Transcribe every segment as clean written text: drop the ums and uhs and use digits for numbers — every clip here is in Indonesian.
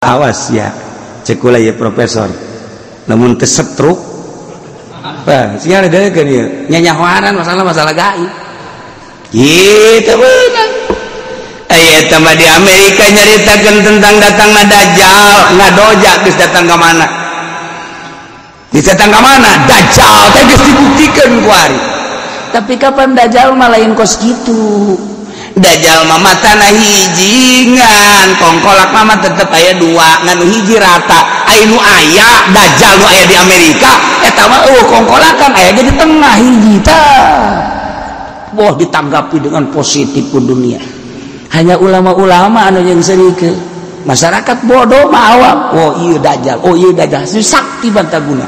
awas ya cekula ya profesor namun kesetruk siapa ada kan ya nyanyawaran masalah gaib gitu benar tambah di Amerika nyaritakan tentang datangnya Dajjal ngadoja geus datang ke mana Dajjal teh geus dibuktikan ku ari tapi kapan Dajjal mah lain kos kitu Dajjal mah matana hiji ngan kongkolak mah tetep aya dua ngan hiji rata anu aya Dajjal nu aya di Amerika eta mah kongkolakan aya di tengah hiji tah boh ditanggapi dengan positif ku dunia hanya ulama-ulama anu yang serikeun masyarakat bodoh mah awam iya Dajjal sakti bantaguna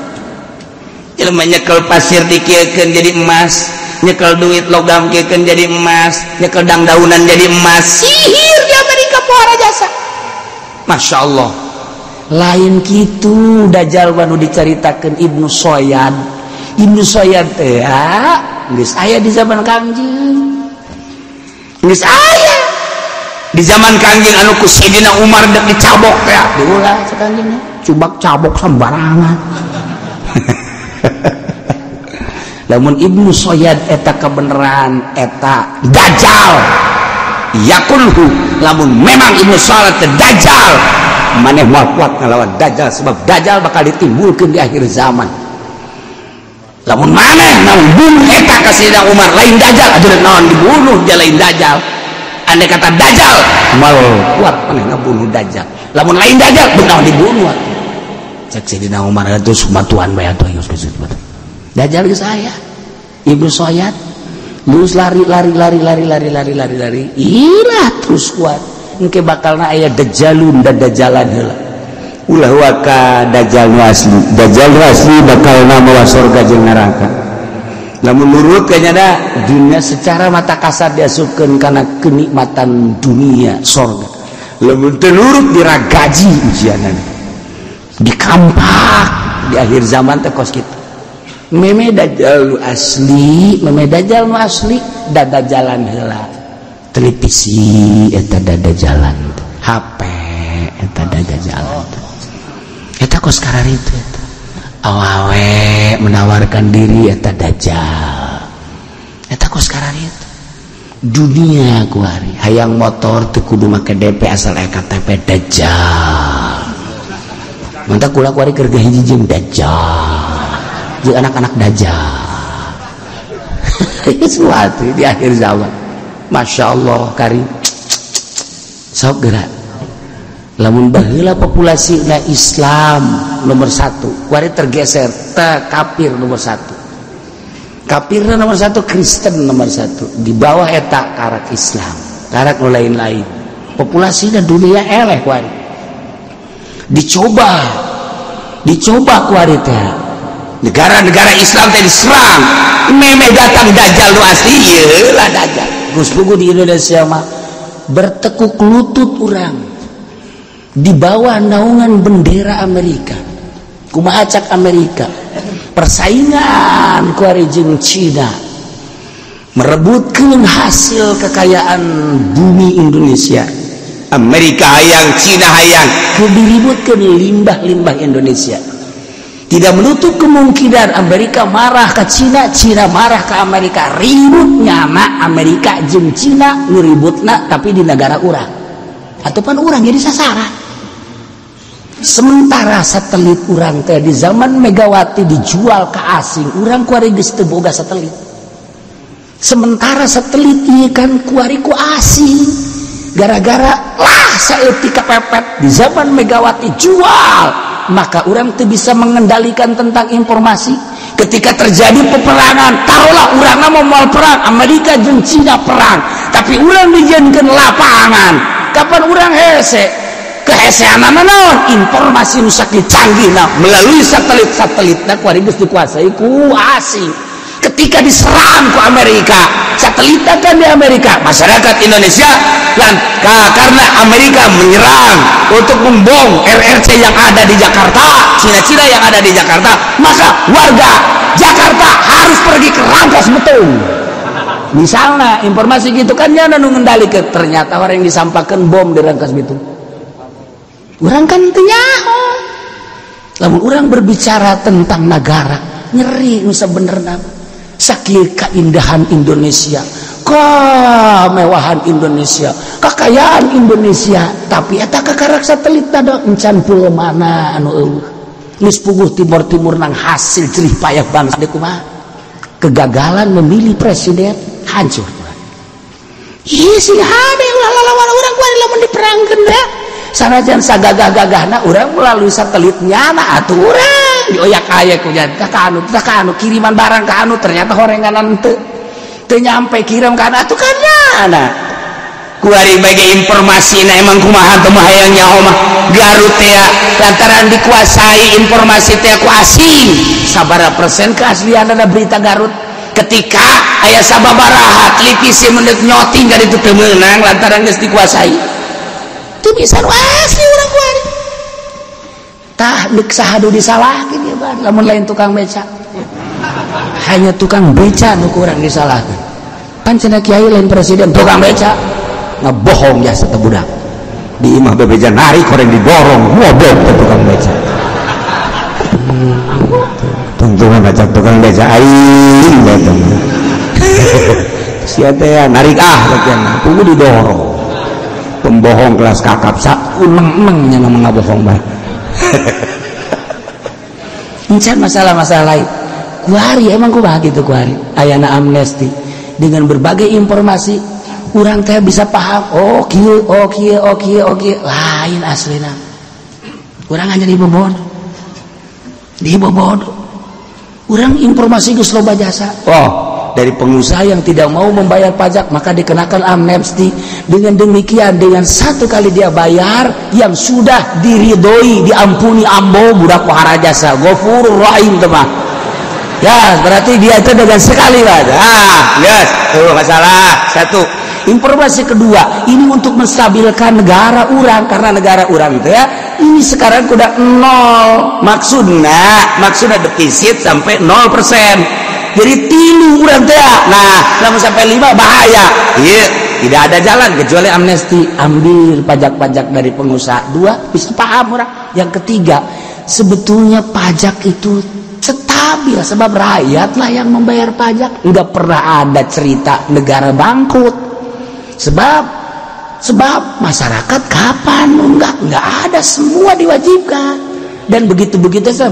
jelema nyekel pasir dikiekeun jadi emas nyekel duit logam kiekeun jadi emas nyekel dangdaunan jadi emas sihir di Amerika pohara jasa Masya Allah lain kitu Dajjal banu dicaritakeun Ibnu Soyad teh geus aya di zaman Kangjeng geus aya di zaman Kangjeng anu ku Sayyidina Umar dek dicabok teh diulah sakangjengna cubak cabok sembarangan lamun Ibnu Soyad eta kebenaran eta Dajjal yakulhu lamun memang Ibnu Soyad teh Dajjal maneh moal kuat ngalawan Dajjal sebab Dajjal bakal ditimbulkeun di akhir zaman lamun maneh naon bunuh eta ka Sayyidina Umar lain Dajjal ajeuna naon dibunuh dia lain Dajjal andai kata Dajjal moal kuat maneh ngabunuh Dajjal lamun lain Dajjal benaon dibunuh cek Sayyidina Umar atuh sumatuan bae atuh geus Dajjal geus aya Ibnu Soyad terus lari ilah terus kuat engke bakalna aya Dajjalun dan Dajjalan heula ulah waka Dajjal nu asli bakalna mawa surga jeung neraka lamun nurut kayaknya dunia secara mata kasar diasupkeun kana kenikmatan dunia surga lamun teu nurut diragaji ujianan dikampak di akhir zaman teh kos kitu meme Dajjal asli dada-jalan heula televisi eta dada-jalan HP eta dada-jalan eta kos kararitu eta awawe menawarkan diri eta Dajjal eta kos kararitu dunia kuari hayang motor teu kudu make DP asal aya KTP Dajjal mantap kula kuari keur hiji jeung Dajjal anak-anak Dajjal sesuatu di akhir zaman Masya Allah karim sok gerak lamun baheula populasi na Islam nomor 1 kuari tergeser kafir nomor 1 kafirna nomor 1 Kristen nomor 1 di bawah eta karak Islam karak nu lain-lain populasi dunia eleh kuari dicoba kuari teh negara-negara Islam teh diserang meme datang Dajjal nu asli ieu lah Dajjal geus puguh di Indonesia mah bertekuk lutut urang di bawah naungan bendera Amerika kumaha cak Amerika persaingan ku ari jeung Cina merebutkeun hasil kekayaan bumi Indonesia Amerika hayang Cina hayang kudu diributkeun limbah-limbah Indonesia tidak menutup kemungkinan Amerika marah ke Cina, Cina marah ke Amerika, ributnya mak Amerika jeung Cina ngeributna tapi di negara urang ataupun urang jadi sasaran sementara satelit urang teh di zaman Megawati dijual ke asing urang kuari geus teu boga satelit sementara satelit ieu kan kuari ku asing gara-gara lah saeutik kepepet di zaman Megawati jual maka orang tuh bisa mengendalikan tentang informasi ketika terjadi peperangan taruhlah orang mau perang Amerika jeung Cina perang tapi orang dijadikan lapangan kapan orang hese keheseanan naon informasi nu saking canggihna melalui satelit-satelitna kuari geus dikuasai ku asing ketika diserang ku Amerika satelitnya kan di Amerika masyarakat Indonesia dan karena Amerika menyerang untuk membom RRC yang ada di Jakarta Cina-Cina yang ada di Jakarta maka warga Jakarta harus pergi ke Rangkas Bitung misalnya informasi gitu kan ya nu ngendalikeun ternyata orang yang disampaikan bom di Rangkas Bitung Urang kan teu nyaho. Lamun urang berbicara tentang negara, nyeri nu sabenerna sakieu keindahan Indonesia, kemewahan Indonesia, kekayaan Indonesia, tapi eta kakarak satelit tadi encan pulau mana anu eueuh geus puguh timur-timur nang hasil jerih payah bangsa deui kumaha kegagalan memilih presiden hancur. Ieu sing hade ulah lawan urang kuari lamun diperangkeun da sanajan sagagah-gagahna urang melalui satelitnya na atuh urang dioyak-ayak ku nya ka anu kiriman barang ka anu ternyata horenganan teu nyampe kirim ka atuh kan nyana kuari bagi informasi na emang kumaha teu mah hayang nyaho mah Garut teh lantaran dikuasai informasi teh ku asing. Sabaraha persen keaslianna berita Garut ketika aya sababaraha televisi mendeuk nyoting ka ditu teu meunang lantaran geus dikuasai teu bisa nu asli urang kuari tah deuk sahadu disalahkeun ieu ban lamun lain tukang beca hanya tukang beca nu kurang disalahkeun pan cenah kiai lain presiden tukang beca ngebohong ya satu budak di imah bebeja narik koreng didorong ngobok ke tukang beca tuntungan baca tukang beca aing datang sia teh narik bagian kudu didorong pembohong kelas kakap sak uneng-eneng nya ngomong ngabohong bae encan masalah-masalah lain kuari emang kumaha kitu kuari ayana amnesti dengan berbagai informasi urang teh bisa paham oh kieu lain aslina urang hanya dibobodo urang informasi geus loba jasa dari pengusaha yang tidak mau membayar pajak maka dikenakan amnesti dengan demikian dengan satu kali dia bayar yang sudah diridhoi diampuni ambo budak pahara jasa Ghafurur Rahim teman ya berarti dia itu dengan sekali aja yes tuh masalah satu. Informasi kedua ini untuk menstabilkan negara urang karena negara urang itu ya ini sekarang udah nol maksudnya defisit sampai 0%. Jadi tilu urang teh nah lamun sampai 5 bahaya iya tidak ada jalan kecuali amnesti ambil pajak-pajak dari pengusaha. 2 bisa paham orang. Yang ketiga sebetulnya pajak itu stabil sebab rakyatlah yang membayar pajak nggak pernah ada cerita negara bangkrut sebab masyarakat kapan nggak ada semua diwajibkan dan begitu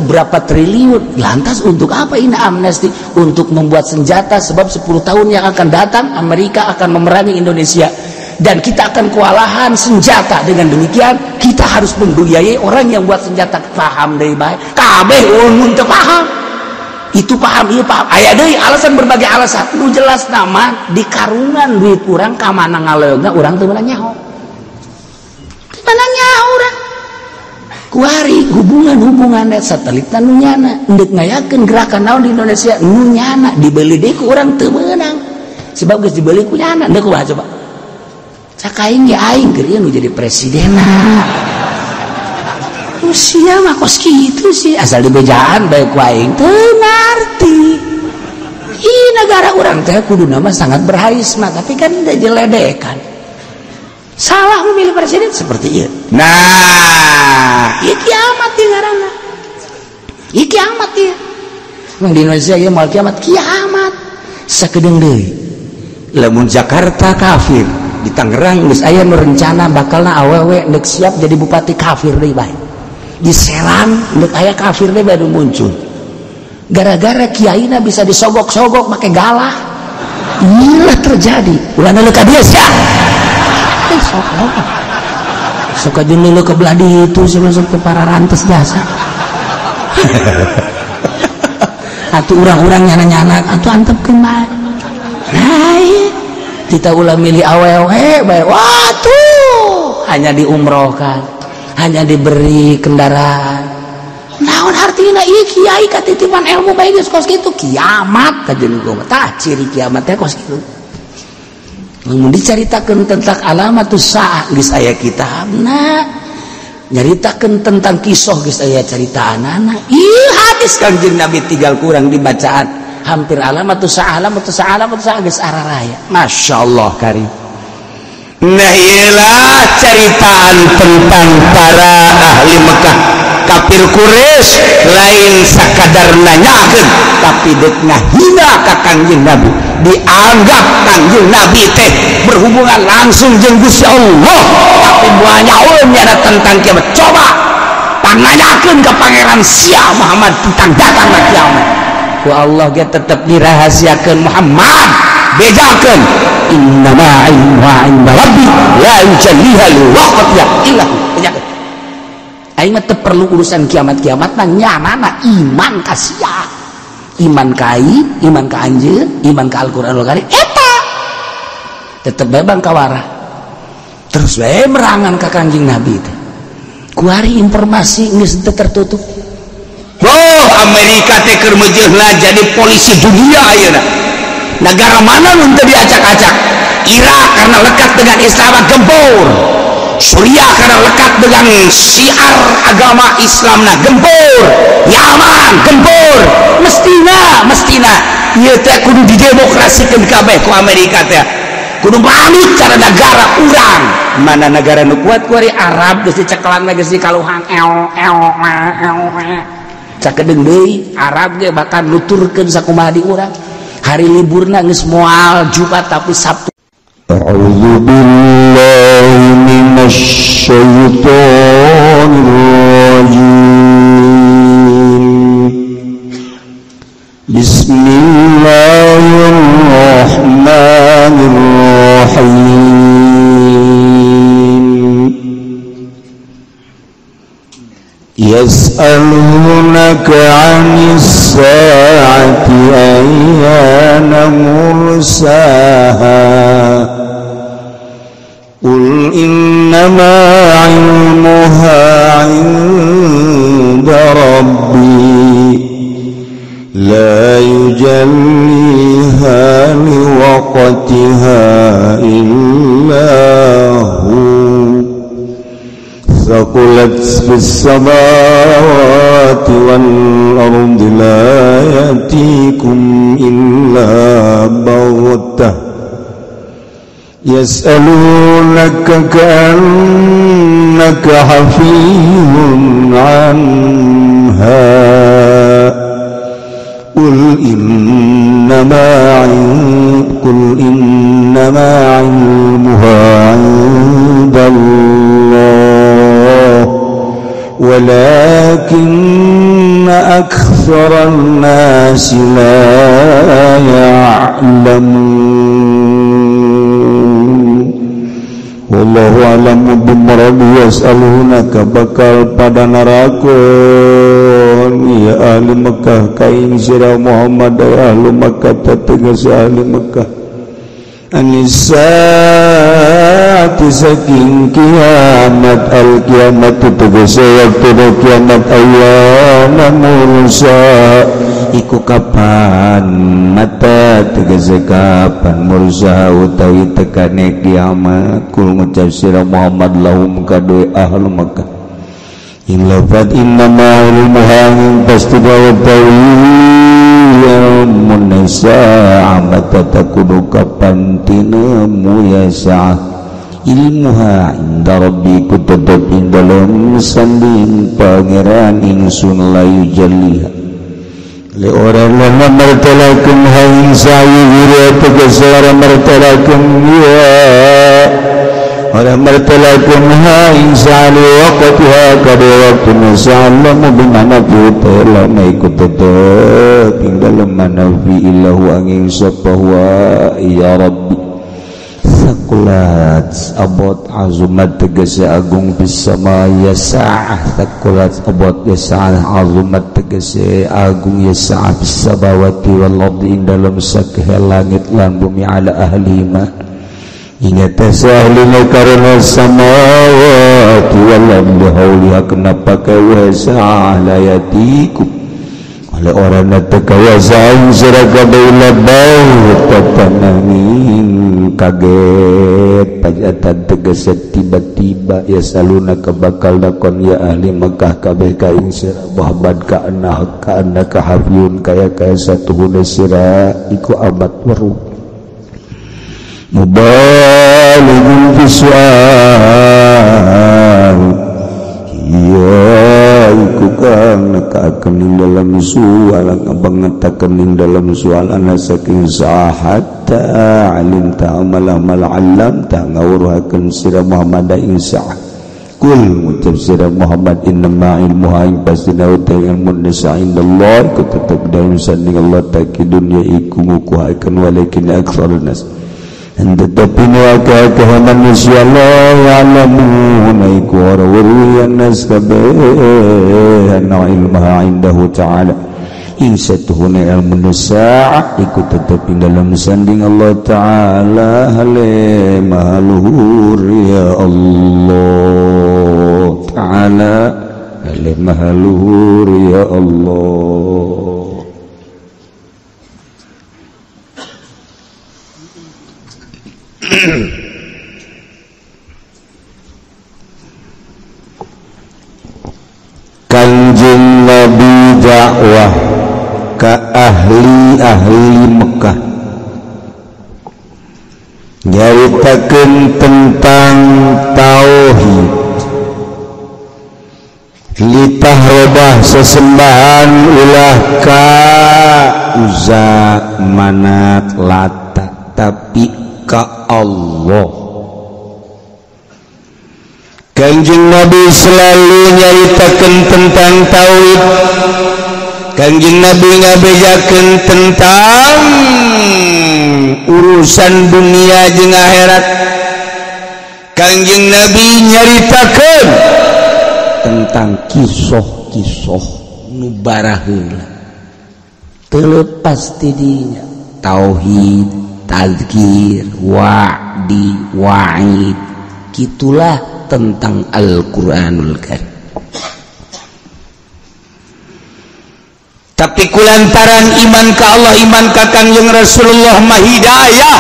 berapa triliun lantas untuk apa ini amnesti untuk membuat senjata sebab 10 tahun yang akan datang Amerika akan memerangi Indonesia dan kita akan kewalahan senjata dengan demikian kita harus membiayai orang yang buat senjata paham deui bae kabeh ulun teu paham itu paham ieu paham aya deui alasan berbagai alasan nu jelas nama di karungan duit urang ka mana ngaleungna urang teu meunang nyaho urang kuari hubungan satelitna nu nyana endek ngayakeun gerakan naon di Indonesia nu nyana dibeli deui ku urang teu meunang sebab geus dibeli ku nyana endek kumaha coba cakaing ge aing keur ieu nu jadi presidena usia mah kos gitu sih asal dibejaan baik ku aing teu ngarti ih negara urang teh kuduna mah sangat berharisma tapi kan udah jeledekan salah memilih presiden seperti itu nah ieu kiamat di ngaranna ieu kiamat ieu mah di Indonesia ieu moal kiamat sakedeung deui lamun Jakarta kafir di Tangerang geus aya nu rencana bakalna awewe neuk siap jadi bupati kafir deui bae di Serang ndek aya kafir deh baru muncul gara-gara kiaina bisa disogok-sogok pakai galah inilah terjadi ulah neuleuh ka dieu sia sok aja neuleuh ke belah ditu sih masuk ke para rantes jasa atuh urang-urang nyana-nyana atuh antepkeun bae nah kita ulah milih awewe bae waduh hanya diumrohkan hanya diberi kendaraan naon artina ieu kiai katitipan ilmu bae geus kos kitu kiamat kajeun gua tah ciri kiamat teh kos kitu mun dicaritakeun tentang alamatus saah geus aya kitabna nyaritakeun tentang kisah geus aya caritaanana ieu hadis Kangjeng Nabi tinggal kurang dibacaan hampir alamatus saah geus araraya masyaallah karim Nah ialah ceritaan tentang para ahli Mekah kafir Quraisy lain sakadar nanyakeun tapi deuk ngahina ka Kangjeng Nabi, dianggap Kangjeng Nabi teh berhubungan langsung jeung Gusti Allah tapi buanyaeun nyana tentang kiamat. Coba pananyakeun ka Pangeran Sia Muhammad tentang datangna kiamat, ku Allah ge tetep dirahasiakeun Muhammad, bedakeun innama ilmuha 'inda rabbi la yujalliha liwaqtiha illa hu. Aing mah teu perlu urusan kiamat-kiamat na nyanana iman ka sia, iman ka ai, iman ka anjeun, iman ka Al-Qur'anul Karim eta tetep bae bangkawara terus bae merangan ka Kanjeng Nabi teh. Ku ari informasi geus teu tertutup. Oh, Amerika teh keur meujeuhna jadi polisi dunia ayeuna. Negara mana nu teu diacak-acak? Irak karena lekat dengan Islam gempur. Suriah karena lekat dengan syiar agama Islamna gempur. Yaman gempur. Mestina ieu teh kudu didemokrasikeun kabeh ku Amerika teh. Kudu manut cara negara urang. Mana negara nu kuat ku ari Arab geus diceklan geus dikaluhang sakedeung deui Arab ge bakal nuturkeun sakumaha di urang. Hari liburna geus moal Jumat tapi Sabtu. A'udzu billahi minasy syaithanir rajim. Bismillahirrahmanirrahim. Yas'alunaka 'anis sa'ati ayyana mursaha qul innama 'ilmuha 'inda rabbi la yujalliha liwaqtiha illa hu ثقلت في السماوات والأرض لا يأتيكم إلا بغتة يسألونك كأنك حفي عنها قل إنما علمها عند الله ولكن أكثر الناس لا يعلمون wallahu a'lamu bimuradi. Yas'alunaka bakal pada narakun ya ahli Mekah kain sirah Muhammad ya ahli Mekah tetegas ahli Mekah An-Nisa'ati saking kiamat al-kiamat tetegas waktu kiamat ayyana mursa iku kapan mata tegas kapan mursa utawi tekane kiamat. Kul ngucap sirah Muhammad lahum kadue ahli Mekah illafat innama ilmuha pasti bahwa munasa amata takudu kapan tinamu ya sa'ah ilmuha inda rabbiku tetap indalem sanding pangeran insun layu jalliha le orang lama martalakum hain sa'i hira tegasara martalakum ya orang martalakum hain sa'ali waqatuha kada waktu nasa'alamu bimana putela maikut tetap dalam manafi illahu angin sapahwa ya Rabbi sakulat abot azumat tegasa agung bisama yasa'ah sakulat abot yasa'ah azumat tegasa agung yasa'ah bisabawati wal ardi dalam sakhe langit lan bumi ala ahlima ingat ahlina karena samawati wal ardi hauliha kenapa kau yasa'ah layatikum oleh orang yang terkawasan seraka daulah bau tatanangin kaget pajatan tegasa tiba-tiba ya saluna kebakal nakon ya ahli Mekah kabeh kain sirah Muhammad ka'anna kahafiyun kaya satu huna sirah iku amat waru mubalighun fi su'al ya iku kang nekakeun ing dalam soal ngabangetakeun ing dalam soal ana saking sahatta alim ta'amal amal alam ta ngawruhakeun sira Muhammad ing sa'ah kul ngucap sira Muhammad innama ilmuha ing pastina uta ilmu nisa indallah ku tetep daun sanding Allah takidun ya iku ngukuhakeun walakin aktsarun nas tetapi nuaka manusia Allah ya'lamun iku orang-orang nas kabeh anna ilmaha indahu ta'ala ing satuhuna ilmu nisa iku tetep ing dalam sanding Allah ta'ala hale mahaluhur ya Allah ta'ala hale mahaluhur ya Allah. Kanjeng Nabi dakwah ka ahli Mekah nyaritakeun tentang tauhid litahrodah sesembahan ulah ka Uzza Manat Lata tapi ka Allah. Kanjeng Nabi selalu nyaritakeun tentang tauhid. Kanjeng Nabi ngabejakeun tentang urusan dunia jeung akhirat. Kanjeng Nabi nyaritakeun tentang kisah-kisah nu baraheula teu lepas ti dinya tauhid, tazkir, wa'di, wa'id, gitulah tentang Al-Quranul Karim. Tapi kulantaran iman ka Allah, iman ka Kanjeng Rasulullah mah hidayah.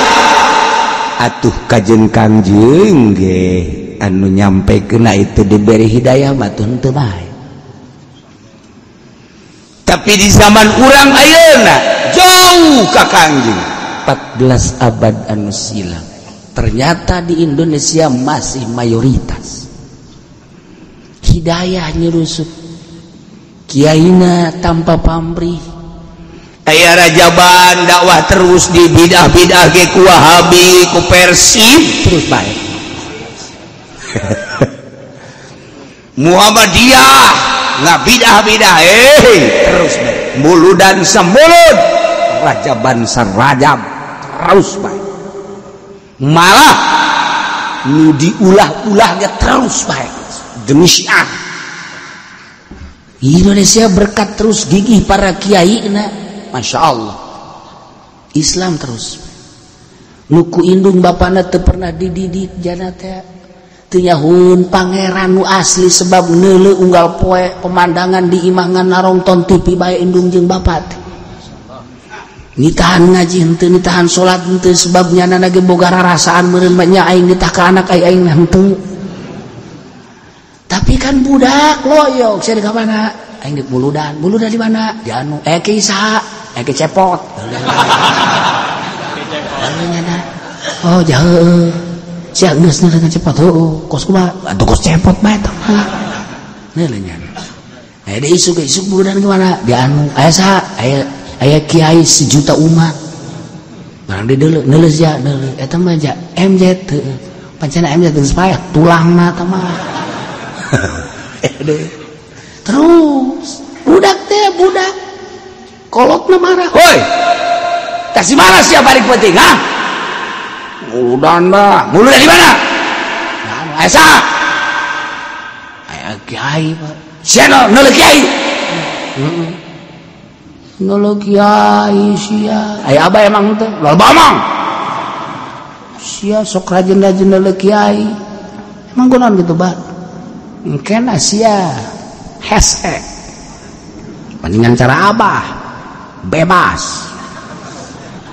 Atuh kanjeng ge anu nyampekeun itu diberi hidayah mah teu bae. Tapi di zaman urang ayeuna jauh ka Kanjeng 14 abad anu silam. Ternyata di Indonesia masih mayoritas hidayah nyerusuk, kiaina tanpa pamrih, aya rajaban dakwah terus di bidah-bidah ge ku Wahabi, ku Persib terus baik. Muhammadiyah ngabidah-bidah terus baik, muludan semulut, rajaban sarajab terus baik. Malah nu diulah-ulahnya terus baik demi syiar. Indonesia berkat terus gigih para kiai na, masya Allah. Islam terus. Nuku indung bapana teu pernah dididik jana teh, teu nyahun pangeran nu asli sebab neuleuh unggal poe pemandangan di imangan narongton TV bae indung jeung bapa teh. Nitahan ngaji henteu, nitahan salat henteu sebab nyanana ge boga rarasaan meureun mah nya aing nitah ka anak aing henteu. Tapi kan budak loyok sia di ka mana? Aing di Buludan. Buludan di mana? Di anu ki saha? Ki cepot. Oh jauh. Sia geus neureun cepot. Heuh, kos kumaha? Atuh kos cepot bae tah. Neureun nya. Ada isu Buludan ke mana? Di anu aya saha? Aya kiai 1 juta umat. Barang di deuleu neuleus ja deuleu eta mah ja MZ teu. Pancena MZ geus payah tulangna tah mah. Terus budak kolotna marah. Hoi. Kasih marah siapa balik penting, ha? Muludan bah. Muludan di mana? Aya saha? Aya kiai, Pak. Sia neuleus kiai. Heeh. Nolo kiai sia aya abah emang teh loba emang sia sok rajin-rajin nolo kiai emang kunaon gitu bah engkena sia hese paningan cara abah bebas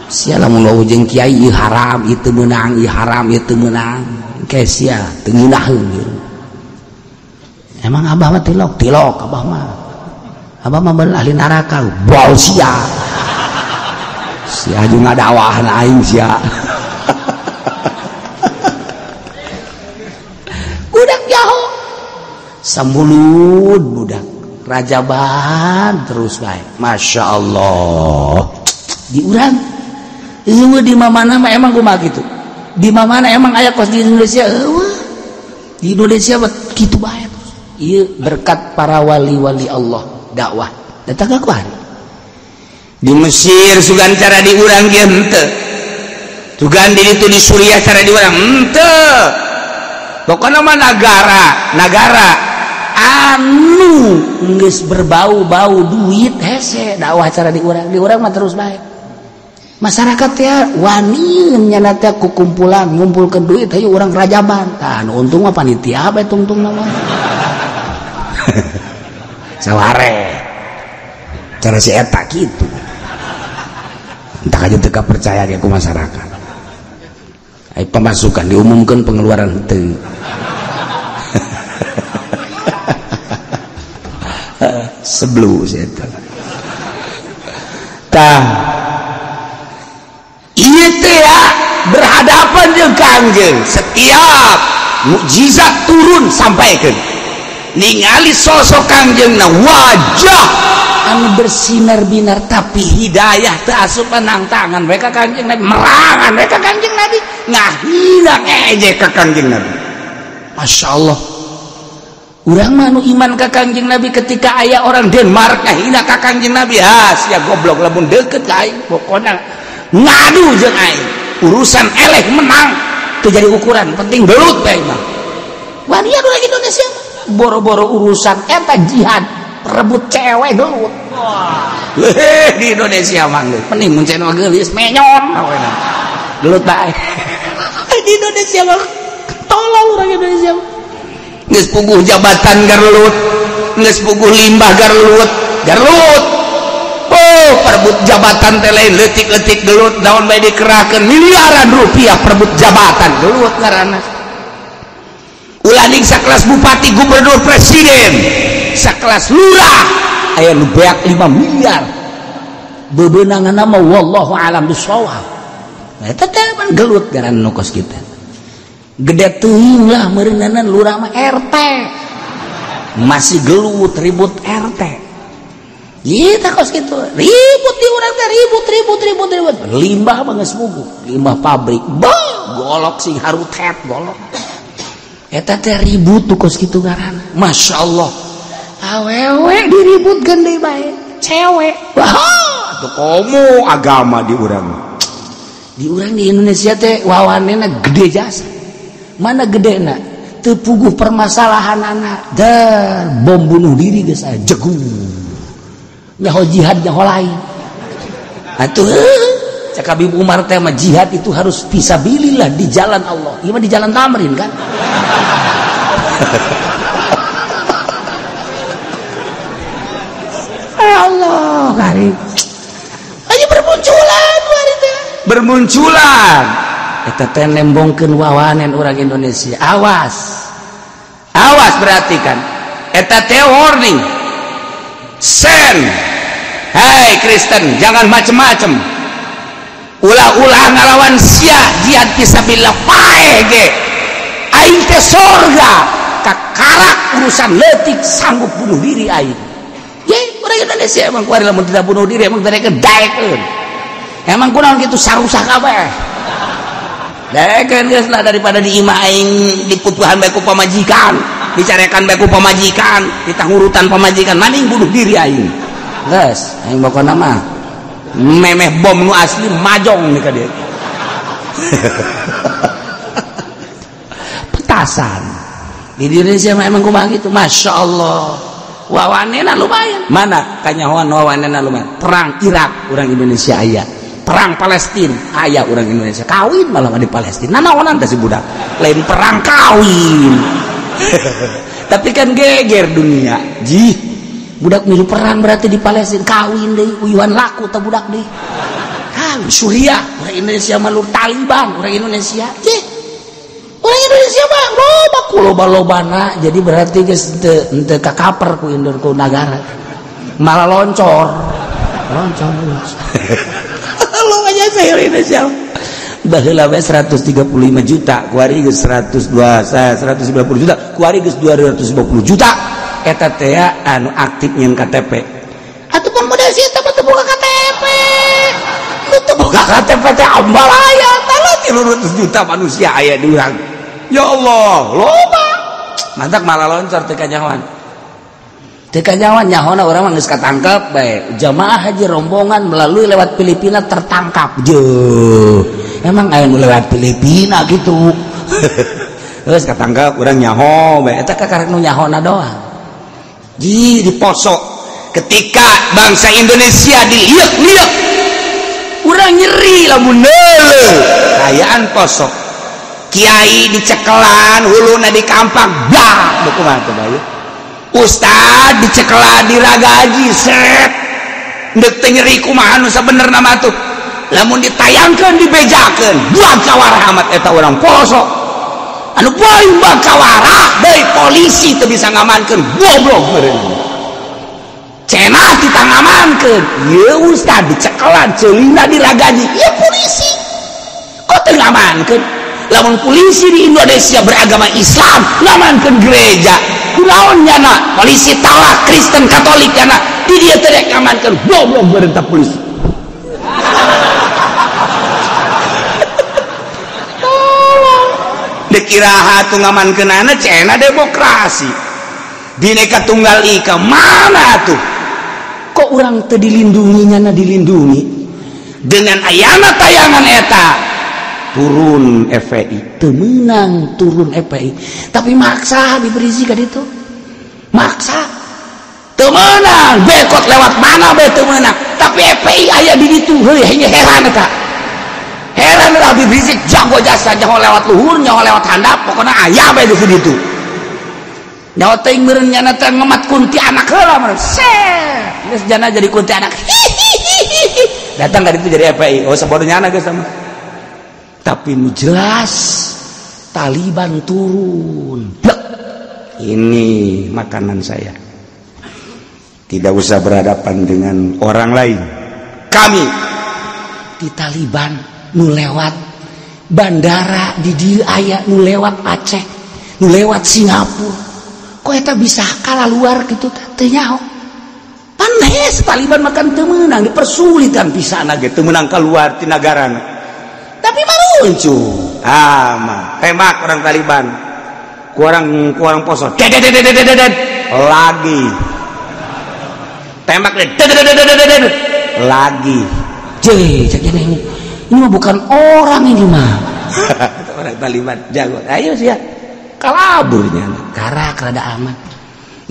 sia lamun lo jeung kiai ieu haram ieu teu meunang ieu haram ieu teu meunang engke sia teu ngeunaheun emang abah mah tilok abah mah abah mah ahli neraka bau sia jeung ngadawahna aing sia sambulut budak rajaban terus baik. Masya Allah di urang di mana emang kumaha gitu di mana emang aya kos di Indonesia di Indonesia gitu baik. Iya berkat para wali-wali Allah dakwah datang ke kuari di Mesir sugan cara di urang dia henteu sugan di itu di Suriah cara di urang henteu pokoknya mah negara anu geus berbau-bau duit hese dakwah cara di urang mah terus baik. Masyarakat ya wani nyana teh kukumpulan ngumpulkeun duit hayu urang rajaban tah anu untung mah panitia bae tungtung nama saware cara si eta gitu entah aja teu percaya ge ku masyarakat ai pemasukan diumumkan pengeluaran henteu sebelu si eta tah ieu teh ya berhadapan jeung Kangjeng setiap mukjizat turun sampaikan ningali sosok Kangjengna wajah anu bersinar-binar tapi hidayah teu asup nang tangan mereka Kangjeng Nabi merangan mereka Kangjeng Nabi ngahina ngejek ka Kangjeng Nabi. Masya Allah urang mah anu iman ka Kangjeng Nabi ketika aya orang Denmark ngahina ka Kangjeng Nabi sia goblok lamun deukeut ka aing pokona ngadu jeung aing urusan eleh menang teu jadi ukuran penting belut bae mah wani anu lagi Indonesia boro-boro urusan eta jihad rebut cewek gelut di Indonesia mah mending mun cenah geulis menyon gelut bae di Indonesia mah tolol urang Indonesia geus puguh jabatan garlut geus puguh limbah garlut perebut jabatan teh lain leutik-leutik gelut daun bae dikerahkeun miliaran rupiah perebut jabatan gelut ngaranna ulah ning sakelas bupati gubernur presiden sakelas lurah aya nu beak 5 miliar bebeunanganna mah wallahu alam bisawab eta teh man gelut ngaranna nu kos kita gede teuing lah meureunana lurah mah RT masih gelut ribut RT kita kos gitu ribut di urang teh ribut limbah mah geus puguh limbah pabrik golok sing harutet golok eta teh ribut tuh kos kitu ngaranna. Masya Allah awewe diributkeun deui bae cewek tuh komo agama di urang di Indonesia teh wawanena gede jasa mana gedena teu puguh permasalahanana dan bom bunuh diri geus aya jegung nyaho jihad nyaho lain atuh cak Habib Umar teh mah jihad itu harus fisabilillah di jalan Allah ieu mah di jalan Tamrin kan Allah karim aja bermunculan eta teh nembongkeun wawanen urang Indonesia awas perhatikan eta teh warning sen hai Kristen jangan macem-macem ulah-ulah ngalawan sia jihad fisabilillah pae ge aing teh sorga kakarak urusan leutik sanggup bunuh diri aing ye urang Indonesia emang kuari lamun tidak bunuh diri emang daekeun daekeun emang kunaon kitu sarusak kabeh daekeun geus lah daripada diimah aing diputuhan bae ku pamajikan dicarekan bae ku pamajikan ditangurutan pamajikan mending bunuh diri aing geus aing pokona mah memeh bom nu asli majong nih ka dieu petasan di Indonesia mah emang kumaha gitu. Masya Allah wawanena lumayan mana kanyahoan wawanena lumayan perang Irak orang Indonesia aya perang Palestina aya orang Indonesia kawin malah di Palestina nanaonan teh si budak lain perang kawin tapi kan geger dunia jih budak milu perang berarti di Palestina kawin deh uyuhan laku teh budak deh kan Suriah orang Indonesia malu Taliban orang Indonesia jih orang Indonesia mah loba-lobana jadi berarti geus teu kakaper ku indur ku negara malah loncor lo aja saya Indonesia baheula we 135 juta kuari geus 190 juta kuari geus 250 juta eta teh anu aktif nyeun KTP atuh pemuda sia teh teu boga KTP teu boga KTP teh ambal aya tala 300 juta manusia aya di urang ya Allah loba mantak malah loncar teh kanyawan nyahona orang mah geus katangkep bae jamaah haji rombongan melalui lewat Filipina tertangkap jeuh emang aya nu lewat Filipina gitu geus katangkep urang nyaho bae eta kakarek nu nyahona doang ji diposok ketika bangsa Indonesia diliek-liek urang nyeri lamun neuleuh kayaan posok kiai dicekelan huluna dikampak dah beuh kumaha teh bae Ustad dicekelah diragaji set dek teh nyeri kumaha nu sabenerna mah tuh lamun ditayangkeun dibejakeun buang kawarah amat eta urang posok anu poin buang kawarah deui polisi teu bisa ngamankeun goblok meureun cenah ditangamankeun ieu Ustad dicekelan ceulina diragaji ieu polisi kok teu ngamankeun lamun polisi di Indonesia beragama Islam ngamankeun gereja kunaon nyana polisi talak Kristen Katolik kana di dia teh ngamankeun goblok berentah polisi dikiraha tu ngamankeunana cenah demokrasi bineka tunggal ika mana tuh kok urang teu dilindungi nyana dilindungi dengan ayana tayangan eta turun FPI teu meunang turun FPI tapi maksa diberi ka ditu maksa teu meunang bekot lewat mana bae teu meunang tapi FPI aya di ditu heuh heran eta heran lah diberi jago jasa nyaho lewat luhur nyaho lewat handap pokona aya bae di ditu nyaho teuing meureun nyana teh ngemat kunti anak heula meureun set geus jana jadi kunti anak datang ka ditu jadi FPI oh sabodo nyana geus sama tapi nu jelas Taliban turun. Ini makanan saya. Tidak usah berhadapan dengan orang lain. Kami di Taliban nu lewat bandara di dieu aya nu lewat Aceh, nu lewat Singapura. Kok eta bisa kalah luar gitu teh nyaho. Panes Taliban makan teu meunang dipersulitan pisan ge teu meunang kaluar ti nagarana. Tapi maruncu mah tembak orang Taliban kurang poso lagi tembak lagi ini mah bukan orang ini mah orang Taliban jago ayo sih ya kalaburnya karak rada aman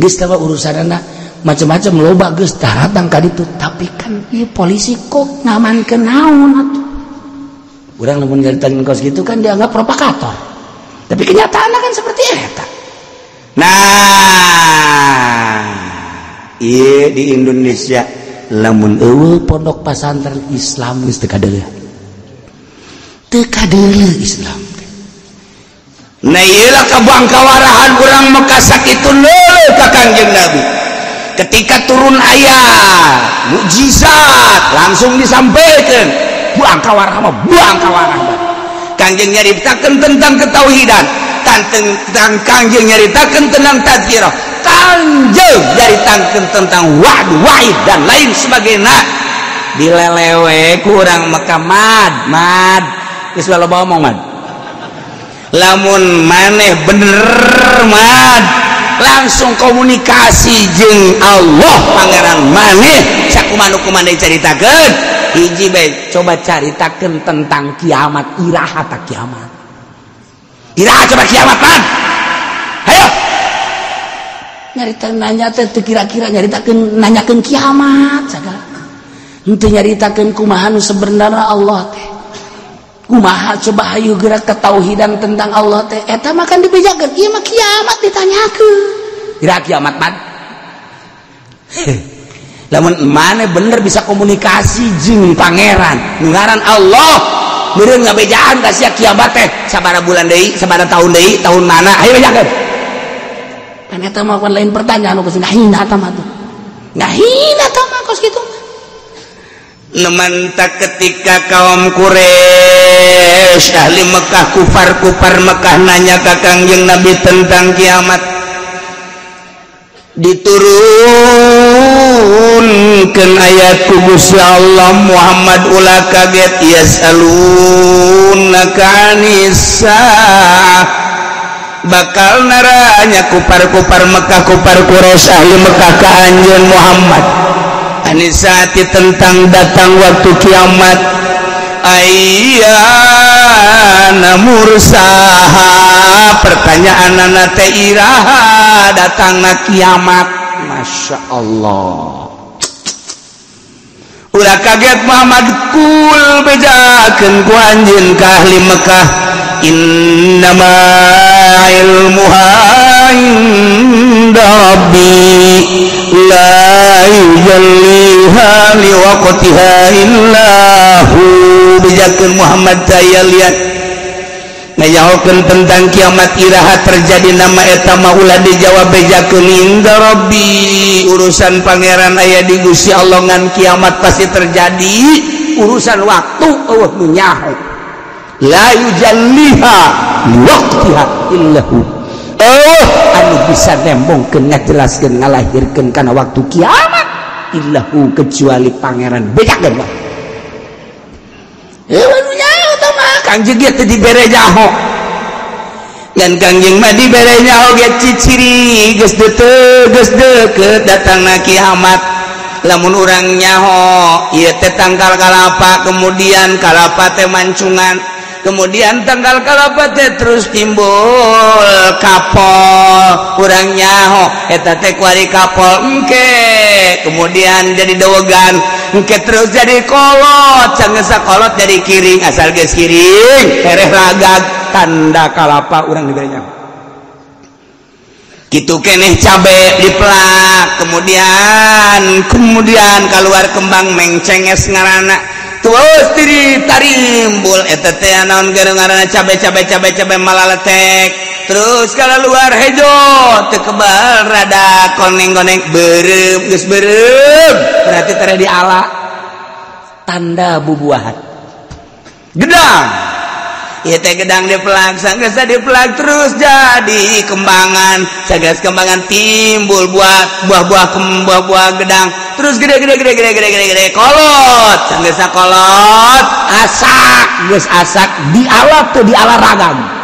geus teh urusanna macam-macam loba geus datang ka ditu tapi kan ieu polisi kok ngamankeun naon atuh urang lamun nyaritakeun kos gitu kan dianggap provokator. Tapi kenyataannya kan seperti eta. Nah, ieu di Indonesia lamun eueuh pondok pesantren Islam geus teu kadeuleuh. Teu kadeuleuh Islam. Nah, ieulah kabangkawarahan urang Mekah sakitu leuleuh ka Kangjeng Nabi. Ketika turun ayat mukjizat langsung disampaikan. Buang kawarah Kangjeng nyaritakeun tentang ketauhidan tentang Kangjeng nyaritakeun tentang tadzkirah Kangjeng nyaritakeun tentang wa'id dan lain sebagainya dilelewe kurang Mekah mad geus loba omong mad lamun maneh bener mad langsung komunikasi jeung Allah pangeran maneh sakumaha dicaritakeun hiji bae coba caritakeun tentang kiamat iraha tak kiamat iraha coba kiamat man ayo nyarita nanya teh kira-kira nyaritakeun nanyakeun kiamat sagala henteu nyaritakeun kumaha nu sebenarnya Allah teh kumaha coba hayu gerak ketauhidan tentang Allah teh eta mah kan dibejakeun ieu mah kiamat ditanyakeun iraha kiamat man lamun mana bener bisa komunikasi jeung pangeran ngaran Allah meureun ngabejaan ka sia kiamat teh sabaraha bulan deui sabaraha tahun deui tahun mana ayo bejakeun kan eta mah lain pertanyaan nu geus ngahina eta mah tuh ngahina eta mah kos kitu nemen tak ketika kaum Quraisy Quraisy ahli Mekah kufar Mekah nanya ka Kangjeng Nabi tentang kiamat diturunkeun ayat ku Gusti Allah Muhammad ulah kaget yasalunaka anis-saah bakal naranya kufar Mekah kufar Quraisy ahli Mekah ka anjeun Muhammad anisati tentang datang waktu kiamat ayyana mursaha pertanyaan anak teh iraha datangna kiamat. Masya Allah ulah kaget Muhammad kul bejakeun ku anjeun ka ahli Mekah innama ilmuha inda rabbi la yujalliha liwaqtiha illahu bejakeun Muhammad saya lihat ngayahokeun tentang kiamat iraha terjadi nama eta mah ulah dijawab bejakeun inda rabbi urusan pangeran aya di Gusti Allah ngan kiamat pasti terjadi urusan waktu eueuh nu nyaho la yujalliha liwaqtiha illahu anu bisa nembongkeun ngajelaskeun ngalahirkeun kana waktu kiamat illahu kecuali pangeran bejakeun mah Kangjeng teh dibere nyaho dan Kangjeng mah dibere nyaho ge ciciri geus deukeut datangna kiamat lamun urang nyaho ieu teh tanggal kalapa kemudian kalapa teh mancungan kemudian tanggal kalapa teh terus timbul kapol urang nyaho eta teh kuari kapol engke kemudian jadi dawegan engke terus jadi kolot sanggeus sakolot jadi kiring asal geus kiring hereh ragag tanda kalapa urang dibere nyaho kitu keneh cabe diplak kemudian keluar kembang mengcenges ngaranna terus tarimbul eta teh naon ngaranna cabe malaletek terus kalau luar hejo teu kebal rada koneng-koneng beureum geus beureum berarti teh di ala tanda bubuahan gedang ieu teh gedang dipelak sanggeus dipelak terus jadi kembangan sageus kembangan timbul buah-buah gedang terus gede kolot sanggeus kolot asak geus asak dialap teh diala ragam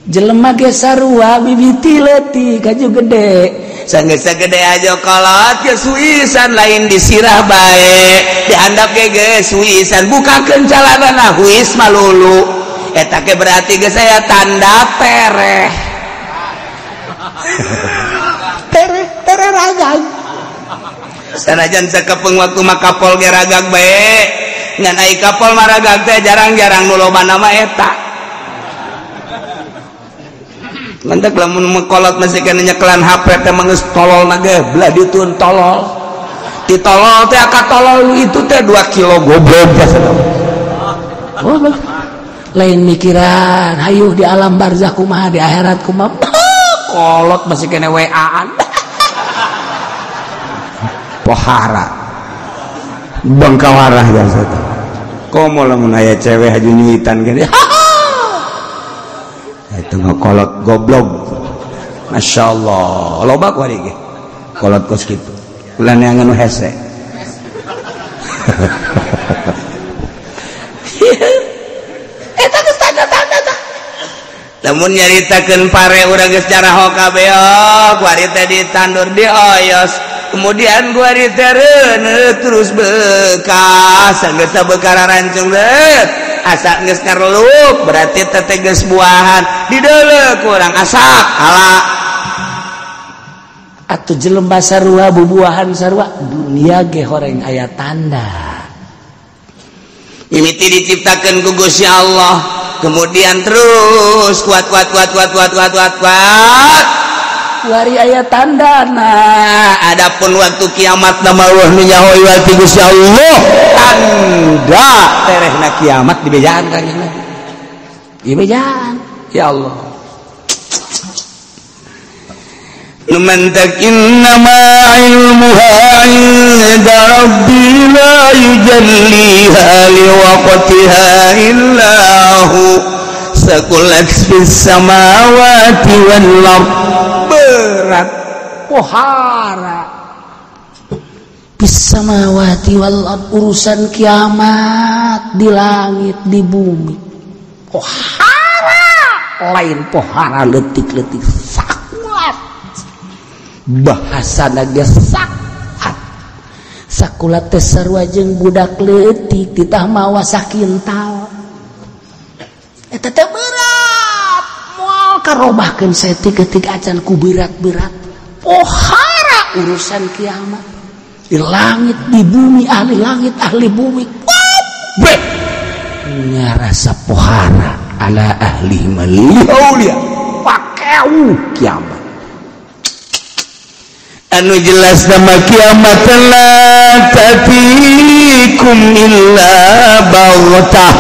jelema ge sarua bibiti leutik kaju gede sanggeus gede aja kolot geus suisan lain disirah bae dihandap ge suisan bukakeun calanana huis malulu eta ge berarti geus aya tanda tereh tereh ragag sanajan sakepeung waktu mah kapol ge ragag bae ngan ai kapol mah ragag teh jarang-jarang nu loba nama eta mantek lamun mengkolot masih kena nyekelan HP teh mah geus tolol na ge belah ditun tolol ditolol teh aka tolol itu teh 2 kilo goblok biasa lain mikiran hayuh di alam barzakh kumaha di akhirat kumaha kolot masih kena WA-an pohara bangkawarah biasa teh komo lamun aya cewek haju nyuitan gini itu kolot goblok Masya Allah loba ku ari ge kolot kos kitu ulah neangan nu hese eta geus tanda-tanda tah lamun nyaritakeun pare urang geus jaraho kabeh ku ari teh ditandur dioyos kemudian ku ari teh reuneuh terus bekas geus sabekara rancung deut asak geus ngareluk berarti teh geus buahan dideuleuh kurang asak ala atuh jelema sarua bubuahan sarua dunia ge horeng aya tanda mimiti diciptakeun ku Gusti Allah kemudian terus kuat wari aya tandana adapun waktu kiamat nama Allah nu nyaho iwati Gusti Allah tanda terehna kiamat dibejaan Kanjeng Nabi dibejaan ya Allah numantak innama ilmuha inda rabbi la yujalliha liwaqtiha illahu sakulat fis samawati wal ard. Berat pohara fis samawati wal ard, urusan kiamat di langit di bumi. Pohara lain pohara letik-letik sakulat, bahasa naga sakulat teh sarua jeung budak leutik ditah mawa sakintal. Eta teh berat moal karobahkeun saeutik-eutik acan ku berat-berat. Pohara urusan kiamat di langit di bumi, ahli langit ahli bumi. Beh ngarasa pohara ala ahli malihaulia pakeu kiamat. Anu jelas nama kiamat la tatikum illa baghtah.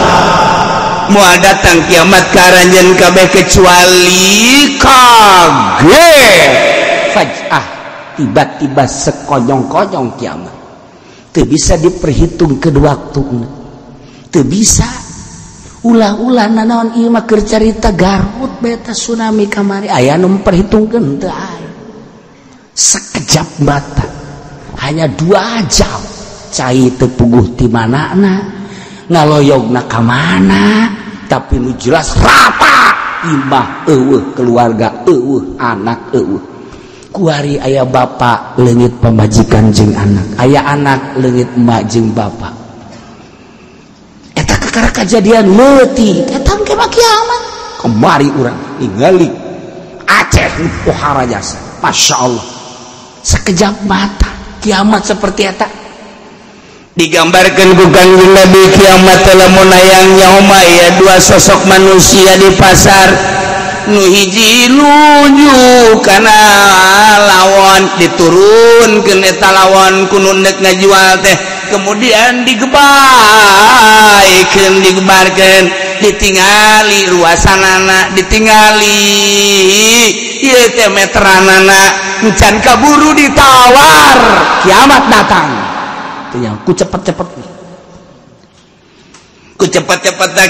Moal datang kiamat karanjeun kabeh kecuali kaget. Faj'ah, tiba-tiba sekonyong-konyong kiamat. Teu bisa diperhitungkeun waktuna. Teu bisa. Ulah-ulah nanaon ieu mah keur carita Garut beta tsunami kamari aya nu memperhitungkeun teu aya. Sekejap mata. Hanya 2 jam. Cai teu puguh ti manana, ngaloyogna ka mana, tapi nu jelas rata imah eueuh, keluarga eueuh, anak eueuh. Kuari aya bapa leungit pamajikan jeung anak, aya anak leungit emak jeung bapa. Eta kakara kajadian leutik, eta engke mah kiamat. Kemari urang ningali Aceh pohara jasa, masyaallah. Sekejap mata kiamat seperti eta. Digambarkan ku Kanjeng Nabi kiamat lamun hayang nyaho ya 2 sosok manusia di pasar, nu hiji nuju kana lawan diturunkeun eta lawan ku nu neuk ngajual teh, kemudian digebarkeun ditingali ruasanana, ditingali ieu teh meteranana encan kaburu ditawar. Kiamat datang ku cepet-cepet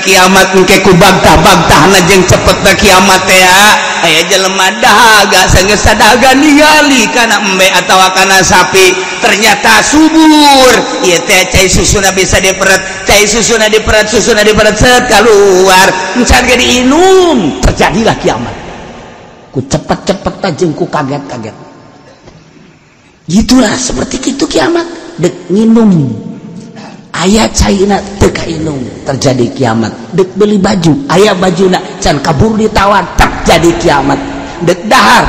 kiamat engke ku bagtah-bagtahna jeung cepetna kiamat teh aya jelema dahaga sanggeus sadahaga ningali kana embe atawa kana sapi ternyata subur. Ieu teh cai susuna bisa diperet, cai susuna diperet set kaluar encan ge diinum. Terjadilah kiamat ku cepet-cepet jeung ku kaget-kaget. Gitulah seperti kitu kiamat. Dek nginum aya caina teu kainum, terjadi kiamat. Dek beli baju aya bajuna can kabur ditawar, terjadi kiamat. Dek dahar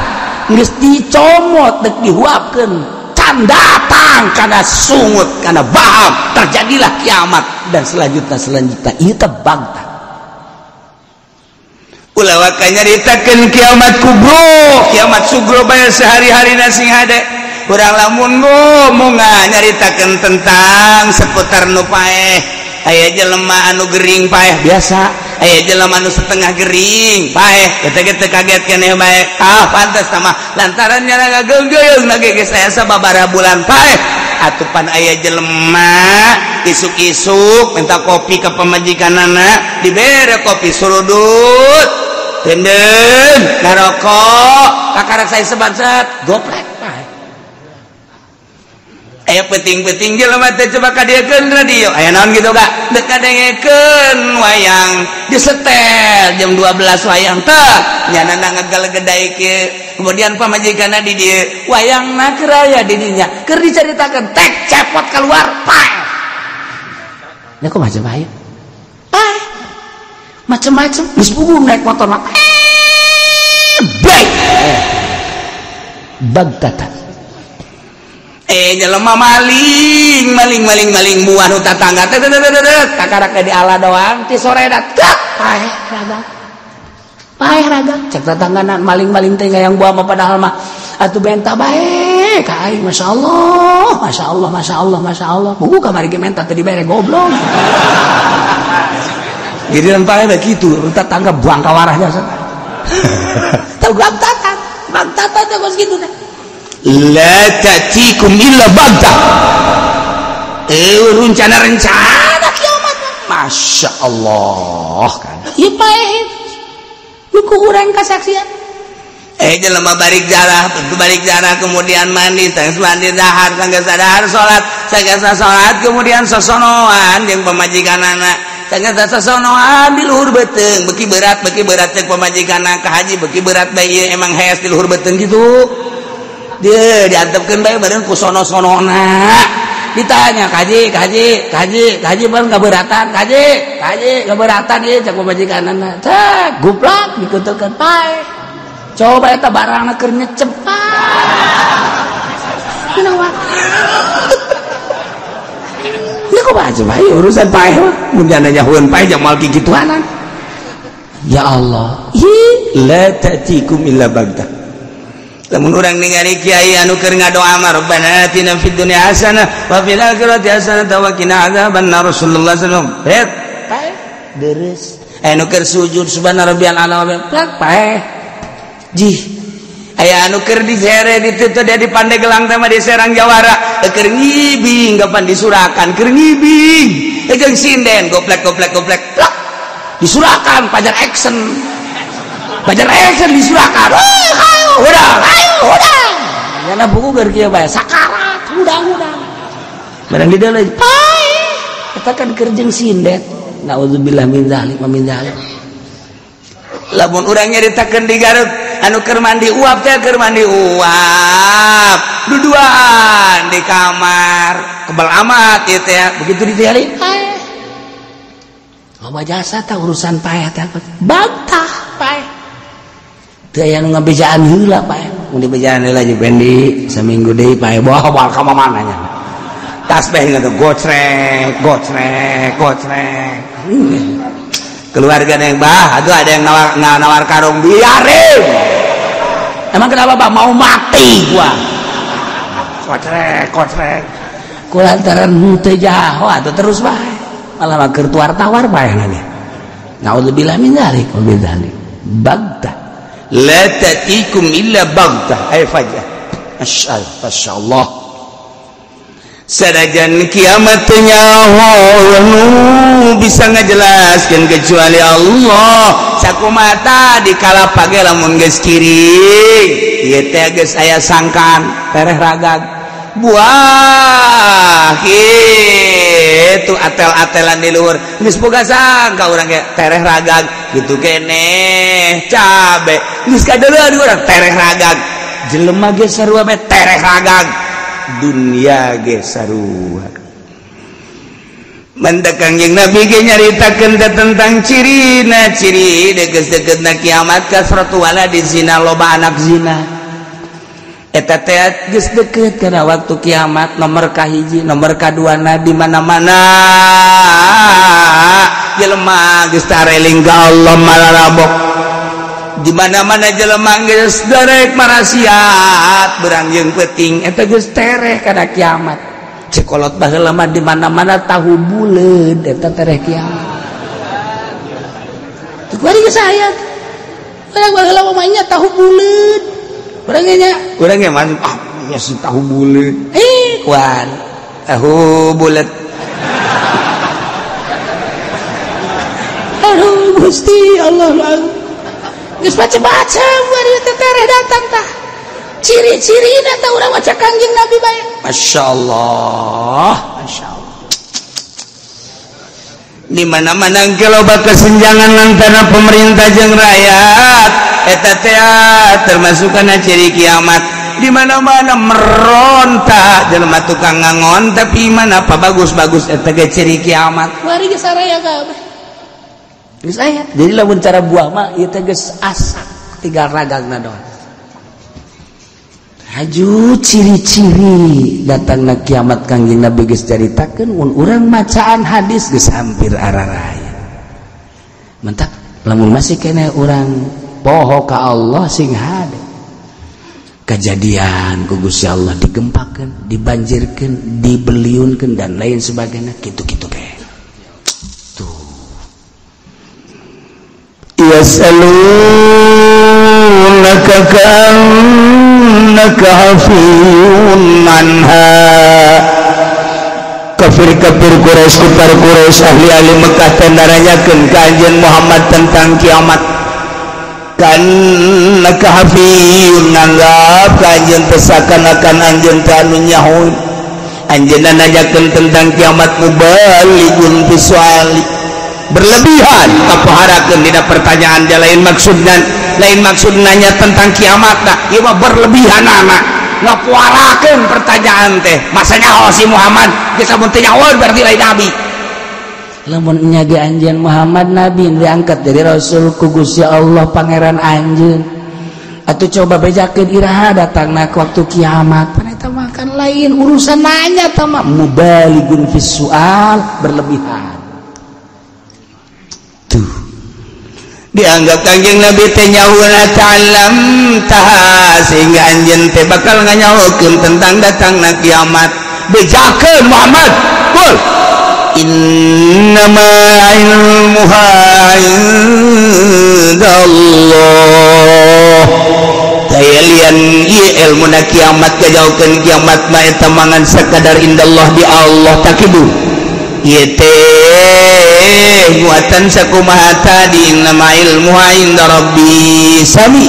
geus dicomot dek dihuapkeun can datang kana sungut kana baham, terjadilah kiamat. Dan selanjutnya ieu teh bagta. Ulah waka nyaritakeun kiamat kubro, kiamat sugro bae sehari-harina sing hade. Urang lamun ngomong nyaritakeun tentang seputar nu paeh, aya jelema anu gering paeh biasa, aya jelema anu setengah gering paeh, eta kaget keneh bae. Pantes mah lantaran nyara geung-geung nage geus aya sababaraha bulan paeh. Atupan aya jelema isuk-isuk minta kopi ka pamajikanana, dibere kopi surudut, tenden ngarokok, kakarek saya sebat-set goplek. Aya peting-peting jelema teh coba kadiekeun radio. Aya naon gitu gak? Dek kadengekeun wayang disetel jam 12 wayang teh. Nyanana ngagalegedae kieu. Kemudian pamajikanna di dieu wayangna keur aya di dinya. Keur dicaritakeun tek cepot keluar pae. Nya kok macam aya? Pae. Macam-macam geus puguh naik motor mah. Baik. Bagtatan. Jelema maling buah nu tatangga takarak di ala doang ti sore datang paeh raga cek tatanganan maling teh yang buah mah padahal mah atuh benta bae ka aing masyaallah buku kamari ge menta teh dibere goblok giliran paeh begitu tetangga buang ka warahnya teu bagtatan teh geus kitu teh. la ta'tikum illa baghtah. Rencana kiamat. Masya Allah kan. Ieu paeh. Nu ku urang kasaksian. Jelema balik jarah kemudian mandi dahar sanggeus dahar salat kemudian sosonoan jeung pamajikanana sanggeus sosonoan di luhur beuteung beuki berat cek pamajikanna ka haji beuki berat bae emang hees di luhur beuteung gitu dia diantepkeun bae bareng ku sono-sonona ditanya kaji bareng kaberatan kaji kaberatan ieu cek pamajikanana cek guplak dikutukeun pae. Coba eta barangna keur nyecep. Kunaon? Ini kok baca bae urusan paeh mah. Mun jana nyahueun paeh jamal kikituanan. Ya Allah. La ta'tikum illa baghtah. Lamun urang ningali kiai anu keur ngadoa mah Rabbana atina fid dunya hasanah wa fil akhirati hasanah wa qina adzabannar. Rasulullah sallallahu alaihi wasallam. Paeh deres. Anu keur sujud subhana rabbiyal a'la plak paeh. Jih aya anu keur disere ditutup dia di Pandeglang teh mah di Serang Jawara keur ngibing kapan disurakan keur ngibing jeung sinden goplek plak disurakan pajar action disurakan ayo udang yana buku keur kieu bae sakarat udang barang di deuleu pai eta kan keur jeung sinden naudzubillah min dzalik wa min dzalik. Lamun urang nyaritakeun di Garut anu keur mandi uap teh keur mandi uap duduan di kamar kebal amat ieu teh begitu ditinggali loba jasa tah urusan paeh teh baghtah paeh teu aya nu ngabejaan heula paeh mun dibejaan heula jeung bendi saminggu deui paeh bawa ka mana nya tasbih ngatu gocrek keluarga yang aduh ada yang nawar karung biarin emang kenapa Pak mau mati gua kocrek kulantaran teu jaho atuh terus bae malah mah keur tuar-tawar bae nanya naudzubillah min dzalik wa min dzalik baghtah la ta'tikum illa baghtah ay fajah masyaallah sadajan kiamat nyaho bisa ngajelaskeun kecuali Allah sakumata dikala page lamun geus kiri ieu teh geus aya sangkan tereh ragag buah kitu atel-atelan di luhur geus boga sangka urang ge tereh ragag gitu keneh cabe geus kadeuleuh urang tereh ragag jelema ge sarua bae tereh ragag dunia ge sarua mendak Kangjeng Nabi ge nyaritakeun tentang ciri deket-deketna kiamat kasratu waladi zina loba anak zina eta teh geus deukeut kana waktu kiamat nomor kahiji nomor kaduana di mana-mana jelema geus tareling ka Allah mararabok di mana-mana jelema geus derek marasiat berang jeung peuting eta geus tereh kana kiamat cekolot baheula mah di mana-mana tahu buleud eta tereh kiamat teu kuari geus aya urang baheula mah nya tahu buleud urang nya urang ge mah nya si tahu buleud kuan tahu buleud aduh Gusti Allah geus baca-baca bari teh tereh datang tah ciri-cirina tah urang maca Kangjeng Nabi bae masyaallah di mana-mana geloba kesenjangan antara pemerintah jeung rakyat eta teh termasuk kana ciri kiamat di mana-mana meronta jelema tukang ngangon tapi mana apa bagus-bagus eta ge ciri kiamat bari geus saraya kabeh geus aya jadi lamun cara buah mah ieu teh geus asa tinggal ragagna doang haju ciri-ciri datangna kiamat Kangjeng Nabi geus caritakeun mun urang macaan hadis geus hampir araraya mentak lamun masih kene urang poho ka Allah sing hade kejadian ku Gusti Allah digempakeun dibanjirkeun dibeliunkeun dan lain sebagainya kitu-kitu ge tuh yasalunaka kan innaka hafiyun anha. Kafir-kafir Quraisy, kufar Quraisy, ahli-ahli Mekah teh naranyakeun ka anjeun Muhammad tentang kiamat. Kannaka hafiyun, nganggap ka anjeun teh sakan-akan anjeun teh anu nyaho. Anjeunna nanyakeun tentang kiamat mubalighun fi suali, berlebihan kapaharakeun dina pertanyaan dia. Lain maksud nanya tentang kiamat dah, ieu mah berlebihanana ngapuarakeun pertanyaan teh. Masa nyaho si Muhammad geus mun teu nyaho berarti lain nabi. Lamun nya ge anjeun Muhammad nabi diangkat dari rasul ku Gusti Allah pangeran anjeun. Atuh coba bejakeun iraha datangna waktu kiamat. Paneta makan lain urusan nanya tama mubalighun fis sual, berlebihan. Tuh. Dianggap Kangjeng Nabi teh nyahouna ta'lam taha, sehingga anjeun teh bakal nganyahokeun tentang datangna kiamat. Bejakeun Muhammad. Qul innama ilmuha indallah. Lian ieu ilmuna kiamat ngajaukeun kiamat mah eta mangan sakadar indallah di Allah takidu. Ieu teh muatan sakumaha tadi innama ilmuha inda rabbi sami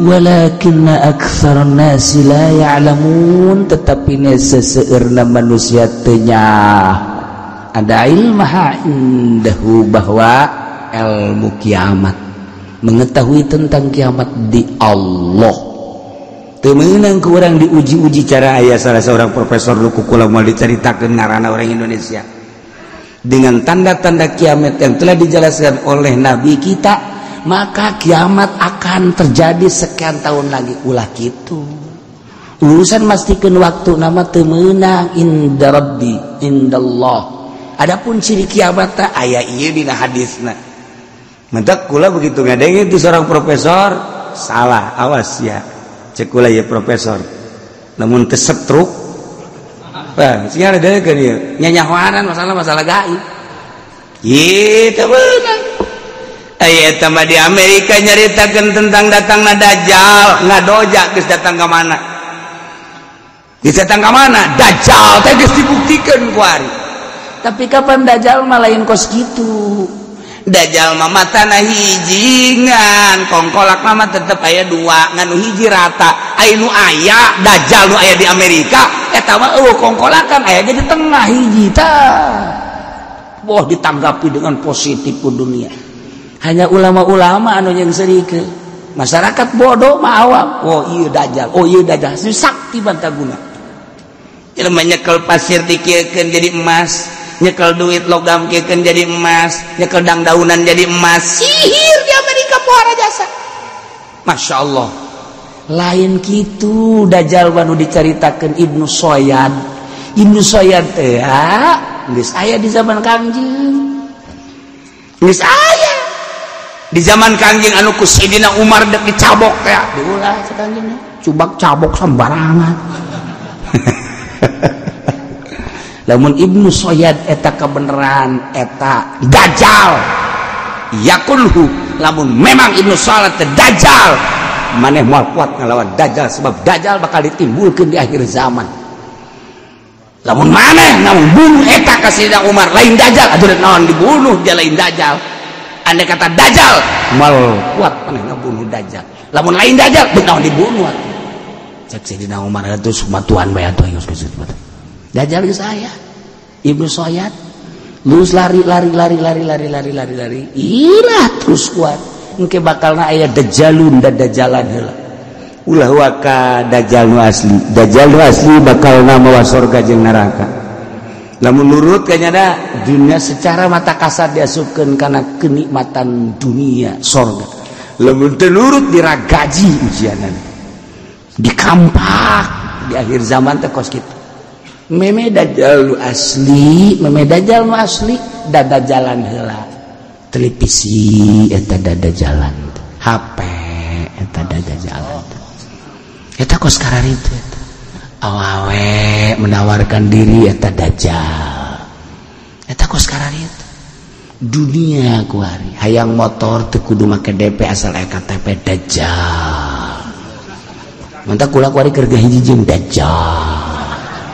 walakinna aktsarun nasi la ya'lamun. Tetapi seseueurna manusia teu nyah ada ilmaha indahu, bahwa ilmu kiamat, mengetahui tentang kiamat di Allah. Teu meunang ku urang diuji-uji cara aya salah seorang profesor nu kukula moal dicaritakeun ngaranna orang Indonesia dengan tanda-tanda kiamat yang telah dijelaskan oleh Nabi kita, maka kiamat akan terjadi sekian tahun lagi. Ulah kitu. Urusan mastikeun waktu nama teu meunang inda rabbi indallah. Adapun ciri kiamat teh aya ieu dina hadisna. Mentak kula begitu ngadenge itu seorang profesor, salah, awas ya. Cek kula ya profesor. Namun teu setruk. Bang, sia deuleukeun ieu. Nyanyahoanan masalah gaib. Ieu teh beunang. Aya eta mah di Amerika nyaritakeun tentang datangna Dajjal, ngadoja geus datang ka mana? Geus datang ka mana? Dajjal teh geus dibuktikan ku ari. Tapi kapan Dajjal mah lain kos kitu. Dajjal mah matana hijingan, kongkolak mah tetep aya dua, nganu hiji rata. Aya nu aya Dajjal nu aya di Amerika, eta mah kongkolakan aya di tengah hiji tah. Boh ditanggapi dengan positif ku dunia. Hanya ulama-ulama anu yang serikeun. Masyarakat bodoh mah awam. Oh ieu Dajjal, oh ieu Dajjal, sakti bantaguna. Ilmu nyekel pasir dikiekeun jadi emas, nyekel duit logam kiekeun jadi emas, nyekel dangdaunan jadi emas. Sihir di Amerika pohara jasa. Masya Allah. Lain kitu Dajjal anu dicaritakeun Ibnu Soyad. Ibnu Soyad teh geus aya di zaman Kangjeng. Geus aya. Di zaman Kangjeng anu ku Sayyidina Umar dek dicabok teh. Diulah sa Kangjeng. Cubak cabok sembarangan. Lamun Ibnu Soyad eta kebenaran eta Dajjal yakulhu, lamun memang Ibnu Soyad teh Dajjal, maneh moal kuat ngalawan Dajjal, sebab Dajjal bakal ditimbulkeun di akhir zaman. Lamun maneh namun bunuh eta ka Sayyidina Umar lain Dajjal, atuh naon dibunuh dia lain Dajjal. Andai kata Dajjal moal kuat maneh ngabunuh Dajjal, lamun lain Dajjal teu naon dibunuh. Cek Sayyidina Umar atuh sumatuan bae atuh geus kitu. Dajjal geus aya. Ibnu Soyad lurus lari. Ilah terus kuat. Engke bakalna aya dajjalun dan dajjalan heula. Ulah waka dajjal nu asli. Dajjal nu asli bakalna mawa surga jeung neraka. Lamun nurut kanyana dunia secara mata kasar diasupkeun kana kenikmatan dunia surga. Lamun teu nurut diragaji ujianan. Dikampak di akhir zaman teh kos kitu. Meme Dajjal nu asli, dadajalan heula. Televisi eta dadajalan, HP eta dadajalan. Eta kos kararitu eta. Awawe menawarkan diri eta Dajjal. Eta kos kararitu. Dunia kuari, hayang motor teu kudu make DP asal aya KTP Dajjal. mantap kula kuari keur hiji jeung dajjal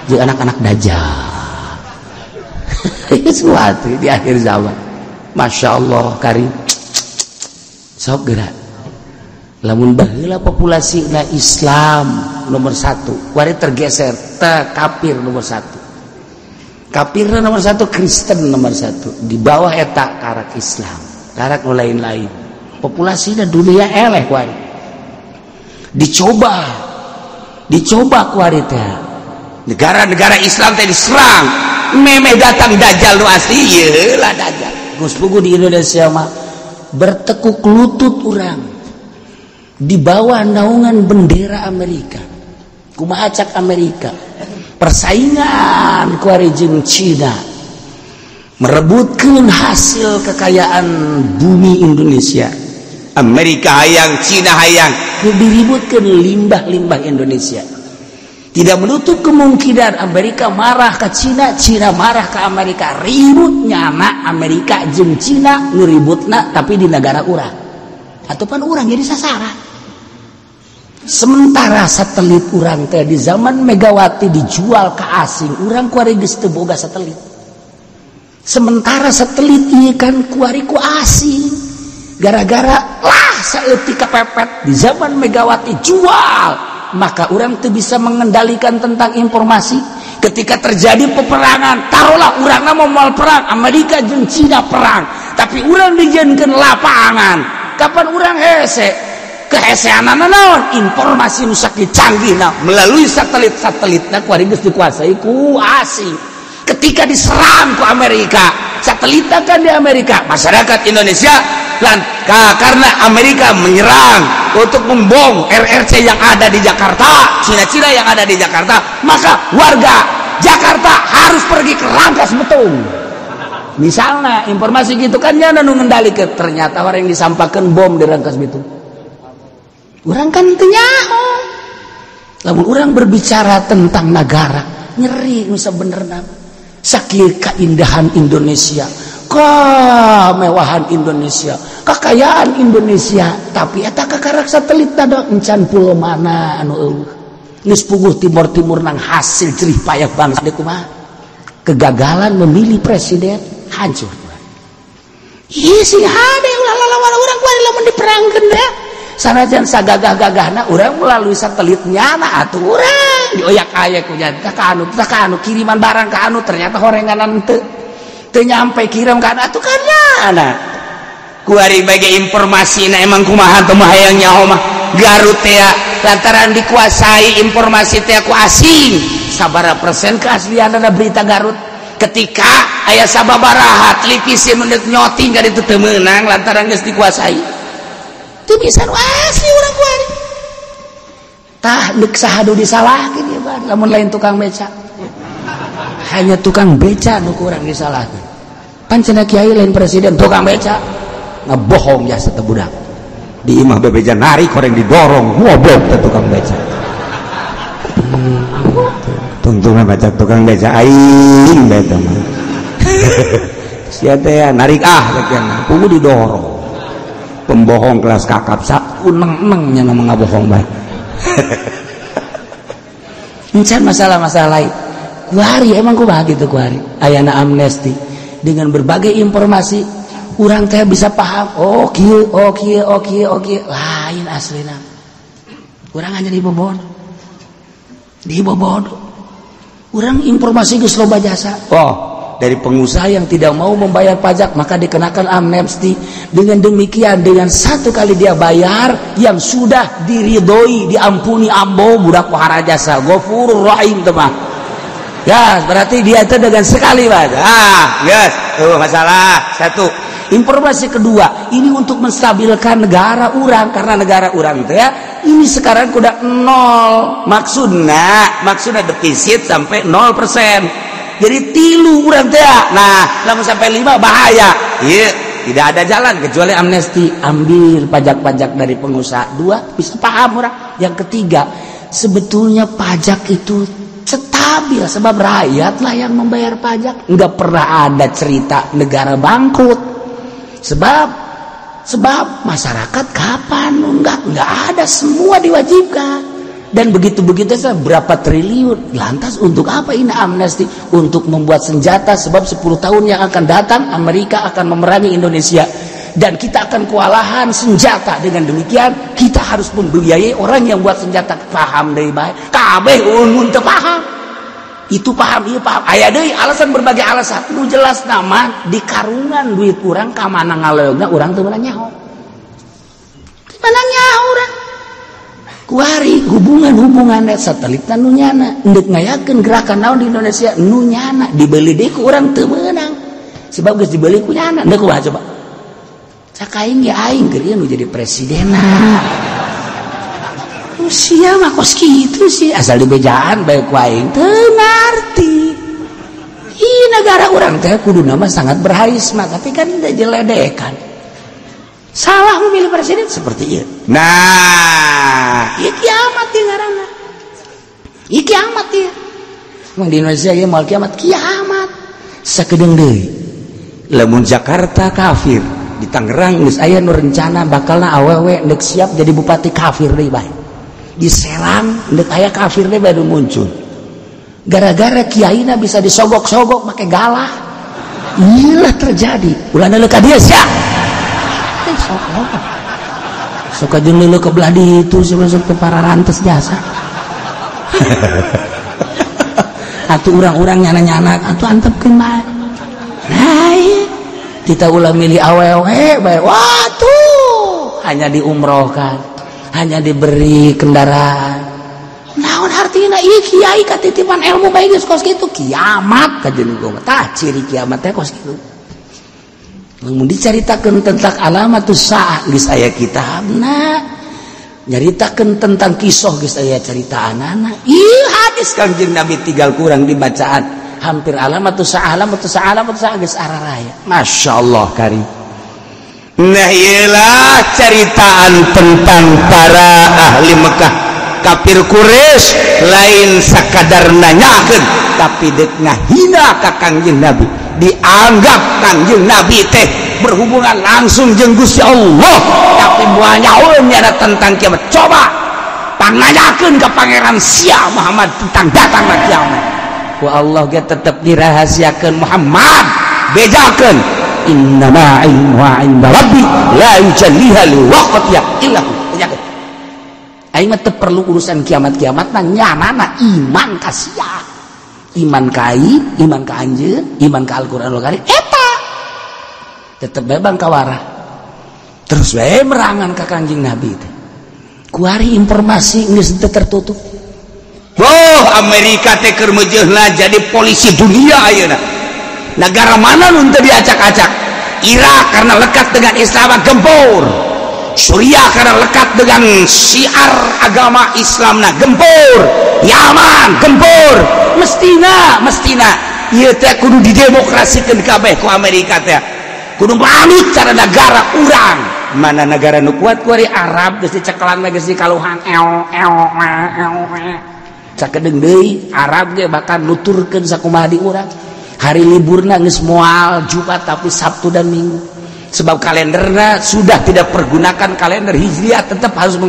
jeung anak-anak dajjal sesuatu di akhir zaman. Masya Allah karim sok gerak lamun baheula populasi na Islam nomor 1 kuari tergeser ta kafir nomor 1 kafirna nomor 1 Kristen nomor 1 di bawah eta karak Islam karak nu lain-lain populasi na dunia eleh kuari dicoba kuari teh negara-negara Islam teh diserang memeh datang dajjal nu asli ieu lah dajjal geus puguh di Indonesia mah bertekuk lutut urang di bawah naungan bendera Amerika kumaha cak Amerika persaingan kuari jeung Cina merebutkeun hasil kekayaan bumi Indonesia. Amerika hayang, Cina hayang, diributkeun limbah-limbah Indonesia. Tidak menutup kemungkinan Amerika marah ke Cina, Cina marah ke Amerika. Ributnya anak Amerika jeung Cina ngeributna tapi di negara urang. Ataupun urang jadi sasaran. Sementara satelit urang teh di zaman Megawati dijual ke asing, urang kuari geus teu boga satelit. Sementara satelit ieu kan kuari ku asing. Gara-gara lah saeutik kepepet di zaman Megawati jual. Maka orang itu bisa mengendalikan tentang informasi. Ketika terjadi peperangan, taruhlah orang mau perang Amerika jeung Cina perang, tapi orang dijieunkeun lapangan. Kapan orang hese keheseanana naon informasi nu sakieu canggihna melalui satelit-satelitna kuari geus dikuasai ku asing. Ketika diserang ku Amerika, satelitna kan di Amerika, masyarakat Indonesia karena Amerika menyerang untuk membom RRC yang ada di Jakarta, Cina-Cina yang ada di Jakarta, maka warga Jakarta harus pergi ke Rangkas Bitung. Misalnya informasi gitu kan nya nu ngendalikeun, ternyata orang yang disampaikan bom di Rangkas Bitung. Urang kan teu nyaho. Lamun urang berbicara tentang negara, nyeri nu sabenerna. Sakieu keindahan Indonesia, kemewahan Indonesia, kekayaan Indonesia, tapi eta kakarak satelit tadi encan pulau mana anu eueuh geus puguh timur-timur nang hasil jerih payah bangsa deui kumaha kegagalan memilih presiden hancur. Ieu sing hade ulah urang kuari lamun diperangkeun teh sanajan sagagah-gagahna urang melalui satelit nyana atuh urang dioyak-ayak ku jan ka anu kiriman barang ka anu ternyata horenganan teu nyampe kirim kan atuh kan nyana kuari bagi informasi na emang kumaha teu mah hayang nyaho mah Garut teh lantaran dikuasai informasi teh ku asing. Sabaraha persen keaslianna berita Garut ketika aya sababaraha televisi mendeuk nyoting ka ditu teu meunang lantaran geus dikuasai teu bisa nu asli urang kuari tah deuk sahadu disalahkeun ieu mah lamun lain tukang beca hanya tukang beca nu kurang disalahkeun pan cenah kiai lain presiden tukang beca ngebohong jasa teu budak di imah bebeja narik koreng didorong ngoblok teh tukang beca tuntungna baca tukang beca aing bae teh mah sia teh narik kakian puguh didorong pembohong kelas kakap sauneng-nengnya nama ngabohong bae encan masalah-masalah lain kuari emang kumaha kitu kuari ayana amnesti dengan berbagai informasi urang teh bisa paham oh kieu lain aslina urang hanya dibobodo urang informasi geus loba jasa dari pengusaha yang tidak mau membayar pajak maka dikenakan amnesti. Dengan demikian dengan satu kali dia bayar yang sudah diridhoi diampuni ambo budak pahara jasa Ghafurur Rahim teman. Ya berarti dia itu dengan sekali yes masalah satu. Informasi kedua ini untuk menstabilkan negara urang karena negara urang itu ya ini sekarang udah 0 maksudnya defisit sampai 0%. Jadi tilu urang teh. Nah, lamun sampai 5 bahaya. Iya, tidak ada jalan kecuali amnesti, ambil pajak-pajak dari pengusaha. 2 bisa paham urang. Yang ketiga, sebetulnya pajak itu stabil sebab rakyatlah yang membayar pajak. Enggak pernah ada cerita negara bangkrut. Sebab masyarakat kapan enggak ada semua diwajibkan. Dan begitu-begitu saja berapa triliun. Lantas untuk apa ini amnesti? Untuk membuat senjata, sebab 10 tahun yang akan datang Amerika akan memerangi Indonesia dan kita akan kewalahan senjata. Dengan demikian kita harus membiayai orang yang buat senjata. Paham deui bae. Kabeh ulun teu paham. Itu paham, ieu paham. Aya deui alasan, berbagai alasan. Nu jelas nama di karungan duit urang ka mana ngaleungna urang teu meunang nyaho. Mana nyaho urang? Kuari hubungan satelitna nu nyana endek ngayakeun gerakan naon di Indonesia nu nyana dibeli deui ku urang teu meunang sebab geus dibeli ku nyana endek kumaha coba cak aing ge aing keur ieu nu jadi presidena usia mah kos kitu sih asal dibejaan bae ku aing teu ngarti ieu negara urang teh kuduna mah sangat berharisma tapi kan dijeledekan. Salah memilih presiden seperti itu. Nah, ieu kiamat ieu ngaranna. Ieu kiamat ieu. Mun di Indonesia ieu moal kiamat kiamat. Sakedeung deui. Lamun Jakarta kafir, di Tangerang geus aya nu rencana bakalna awewe neuk siap jadi bupati kafir deui bae. Di Serang neuk aya kafir deui baru muncul. Gara-gara kiaina bisa disogok-sogok make galah. Inilah terjadi. Ulana leuka dia sia. Suka jeung leuleuk ke belah ditu sebesok ke para rantes jasa. Atuh urang-urang nyana-nyana atuh antepkeun bae. Nah, kita ulah milih awewe bae. Waduh, hanya diumrohkan, hanya diberi kendaraan. Naon artina ieu kiai katitipan ilmu bae geus kos kitu kiamat ka jeung gua tah ciri kiamat teh kos kitu. Mun diceritakan tentang alamatus saah geus aya kitabna, nyaritakeun tentang kisah geus aya cerita anak-anak. Ieu hadis Kangjeng Nabi tinggal kurang dibacaan hampir alamatus saah geus araraya. Masyaallah karim. Nah iyalah ceritaan tentang para ahli Mekah kafir Quraisy lain sakadar nanyakeun tapi deuk ngahina ka Kangjeng Nabi. Dianggap Kangjeng Nabi teh berhubungan langsung jeung Gusti Allah tapi moal nyahoeun nyana tentang kiamat. Coba pananyakeun ka Pangeran sia Muhammad tentang datangna kiamat. Ku Allah ge tetep dirahasiakeun Muhammad bejakeun innama ilmu 'inda rabbi la yujalliha liwaqtiha illa hu. Bejakeun aing mah teu perlu urusan kiamat-kiamatna nyanana iman ka sia. Iman kai, iman ka anjeun, iman ka Al-Qur'anul Karim eta tetep bae bangkawarah terus bae merangan ka Kangjeng Nabi teh kuari informasi geus teu tertutup. Oh Amerika teh keur meujeulna jadi polisi dunia ayeuna. Negara mana nu teu diacak-acak? Irak karena lekat dengan Islam gempur. Suriah karena lekat dengan syiar agama Islamna gempur. Yaman gempur. Mestina ieu teh kudu didemokrasikeun kabeh ku Amerika teh. Kudu manut cara negara urang. Mana negara nu kuat ku ari Arab geus dicekelan geus dikaluhan sakedeung deui Arab ge bakal nuturkeun sakumaha di urang. Hari liburna geus moal Jumat tapi Sabtu dan Minggu. Sebab kalendernya sudah tidak pergunakan kalender Hijriah, tetap harus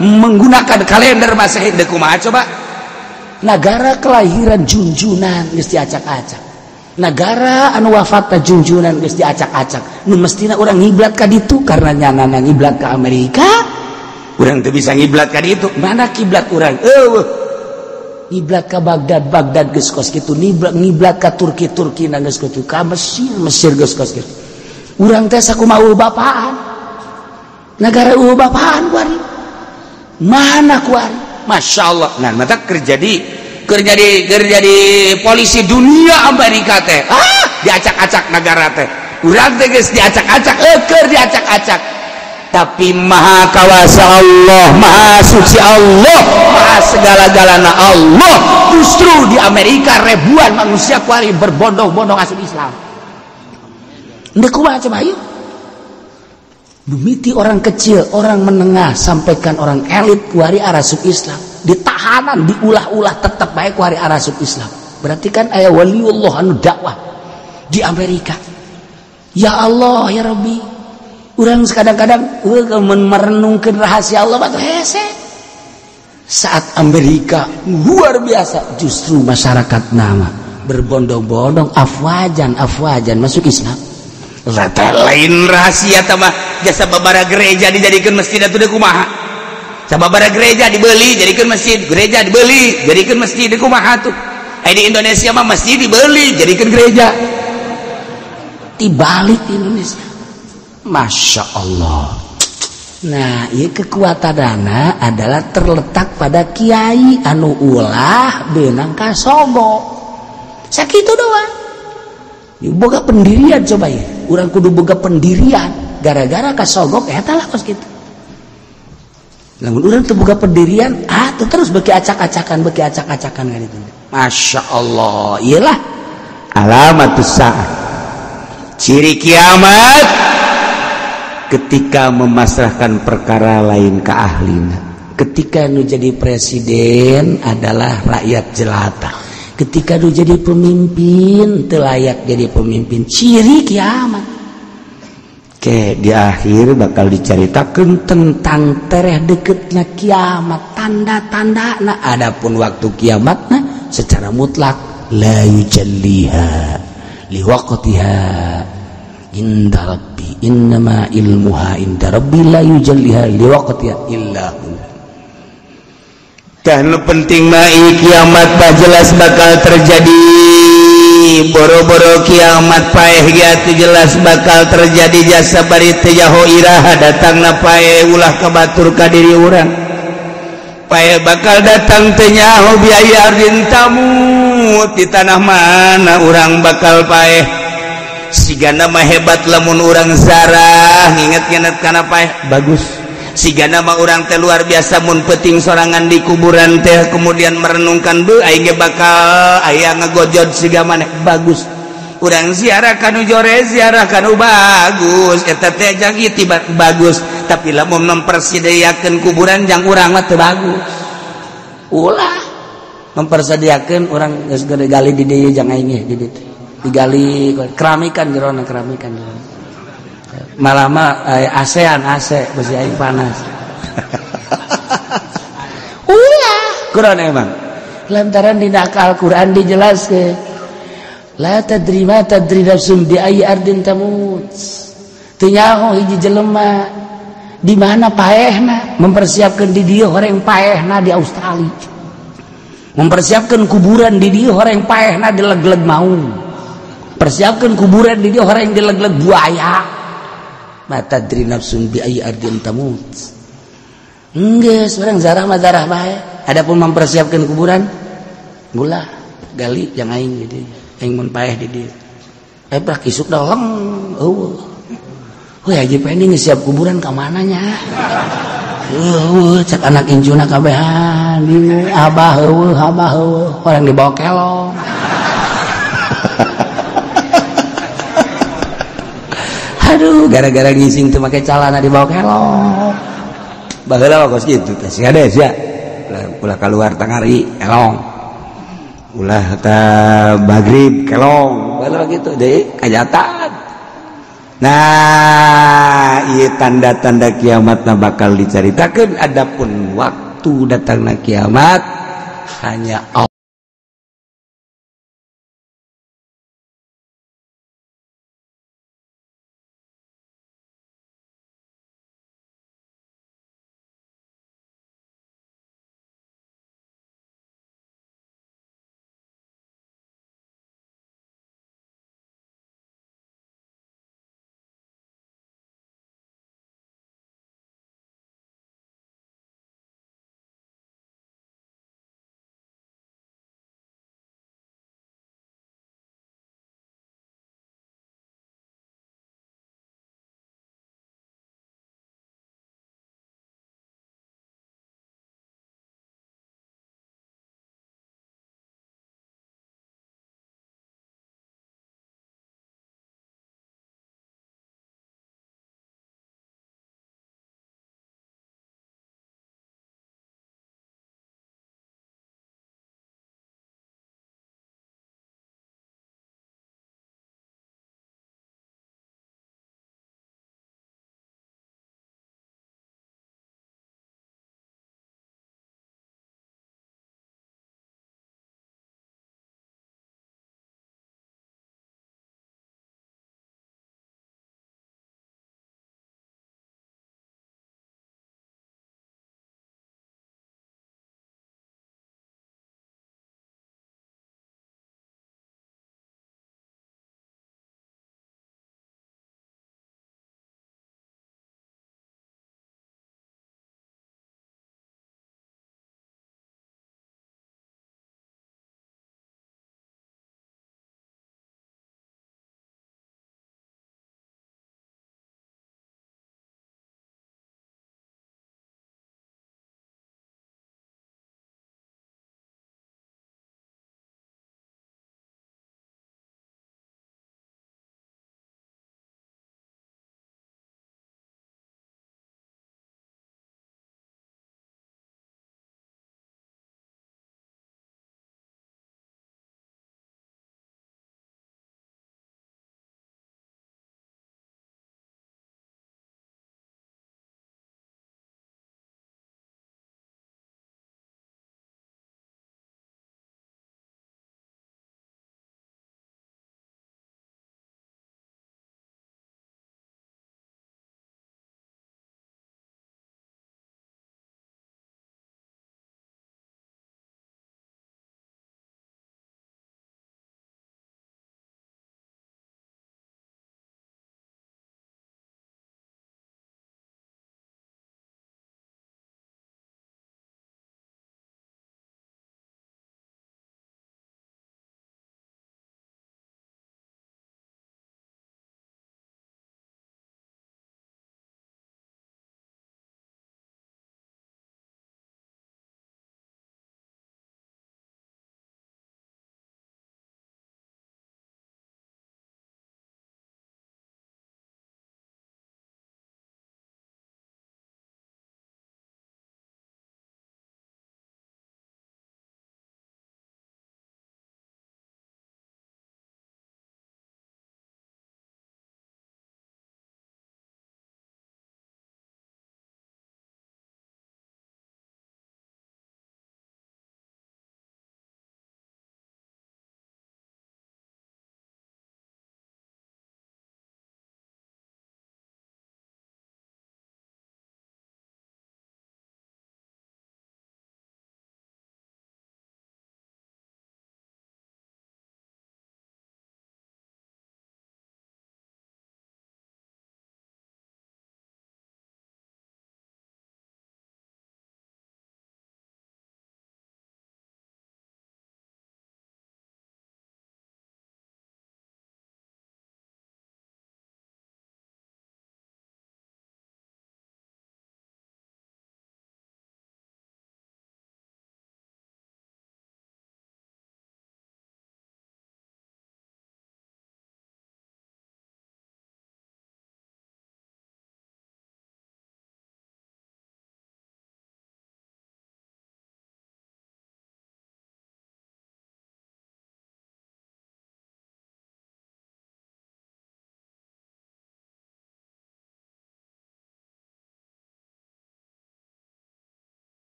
menggunakan kalender Masehi. Kumaha coba? Negara kelahiran junjunan geus diacak-acak. Negara anu wafatna junjunan geus diacak-acak. Nu mestina urang ngiblat ka ditu karena nyanana ngiblat ka Amerika. Urang teu bisa ngiblat ka ditu. Mana kiblat urang? Ngiblat ka Baghdad geus kos kitu. Ngiblat ka Turki na geus kitu. Ka Mesir geus kos kitu. Urang teh sakumaha bapaan. Negara bapaan kuari. Mana kuari? Masya Allah. Nah, mata kerja di polisi dunia Amerika teh. Diacak-acak negara teh. Urang teh geus diacak-acak, keur diacak-acak. Tapi maha kawasa Allah, maha suci Allah, maha segala-galana Allah. Justru di Amerika ribuan manusia kuari berbondong-bondong asup Islam. Ndek kumaha coba yuk. Dumiti orang kecil, orang menengah, sampaikan orang elit kuari arasup Islam. Ditahanan, diulah-ulah tetap baik kuari arasup Islam. Berarti kan aya waliullah anu dakwah di Amerika. Ya Allah, ya Rabbi. Urang kadang-kadang merenungkeun rahasia Allah batu hese. saat Amerika luar biasa, justru masyarakat nama berbondong-bondong afwajan masuk Islam. Lain rahasia tamah jasa babara gereja dijadikan masjid atuh deuk kumaha. Sababara gereja dibeli jadikan masjid, gereja dibeli jadikan masjid deuk kumaha tuh. Di Indonesia mah masjid dibeli jadikan gereja. Dibalik di Indonesia. Masya Allah. Nah, ieu kekuatanana adalah terletak pada kiai anu ulah beunang kasogo. Sakitu doang. Boga pendirian coba ya. Urang kudu boga pendirian gara-gara kasogok eta lah kos kitu. Lamun urang teu boga pendirian, terus beki acak-acakan kan itu. Masya Allah. Iyalah alamatus saat. Ciri kiamat ketika memasrahkan perkara lain ke ahlina. Ketika nu jadi presiden adalah rakyat jelata. Ketika nu jadi pemimpin teu layak jadi pemimpin. Ciri kiamat. Oke, di akhir bakal diceritakan tentang tereh deketnya kiamat, tanda-tandana. Adapun waktu kiamatna secara mutlak la yujalliha liwaqtiha inda rabbi innama ilmuha inda rabbi la yujalliha liwaqtiha illa hu. Karena penting mai kiamat bah jelas bakal terjadi. Boro-boro kiamat paeh gitu jelas bakal terjadi. Jasa bari teu jaho iraha datangna paeh ulah kabatur ka diri urang. Paeh bakal datang teu nyaho biaya ardin tamu di tanah mana urang bakal paeh. Sigana mah hebat lamun urang zarah nginget-nginget kana paeh bagus. Sigana mah urang teh luar biasa mun peuting sorangan di kuburan teh kemudian merenungkan beu aing ge bakal aya ngagojod siga maneh bagus. Urang ziarah kanu jore ziarah kanu bagus eta teh jang itibat bagus, tapi lamun mempersediakeun kuburan jang urang mah teu bagus. Ulah mempersediakeun urang geus gali di dieu jang aing ge di dieu digali keramikan jerona keramikan jerona. Malah mah ASEAN AC besi aing panas. Ulah Quran emang lantaran dina Al-Qur'an dijelaskeun la tadri ma tadri nafsum bi ayyi ardin tamut. Teu nyaho hiji jelema di mana paehna, mempersiapkan di dieu horeng paehna di Australia. Mempersiapkan kuburan di dieu horeng paehna di leg-leg maung. Persiapkan kuburan di dieu horeng di leg-leg buaya. Mata dari nafsun bi ayyi ardin tamut. Enggeus urang zarah mah zarah bae. Adapun mempersiapkan kuburan gula gali yang aing gitu. Aing mun paeh di dieu. Brak isuk da leng. Heuh Haji Pendi ngesiap kuburan ka mana nya? Cek anak injuna kabehan. Abah heueuh orang dibawa kelong. Aduh, gara-gara ngising tuh pakai celana di bawah kelong. Baheula kos kitu teh sia deh sia. Ulah keluar tangari kelong. Ulah ta maghrib kelong. Baheula kitu deui kajatan. Nah, ieu tanda-tanda kiamatna bakal dicaritakeun. Adapun waktu datangna kiamat hanya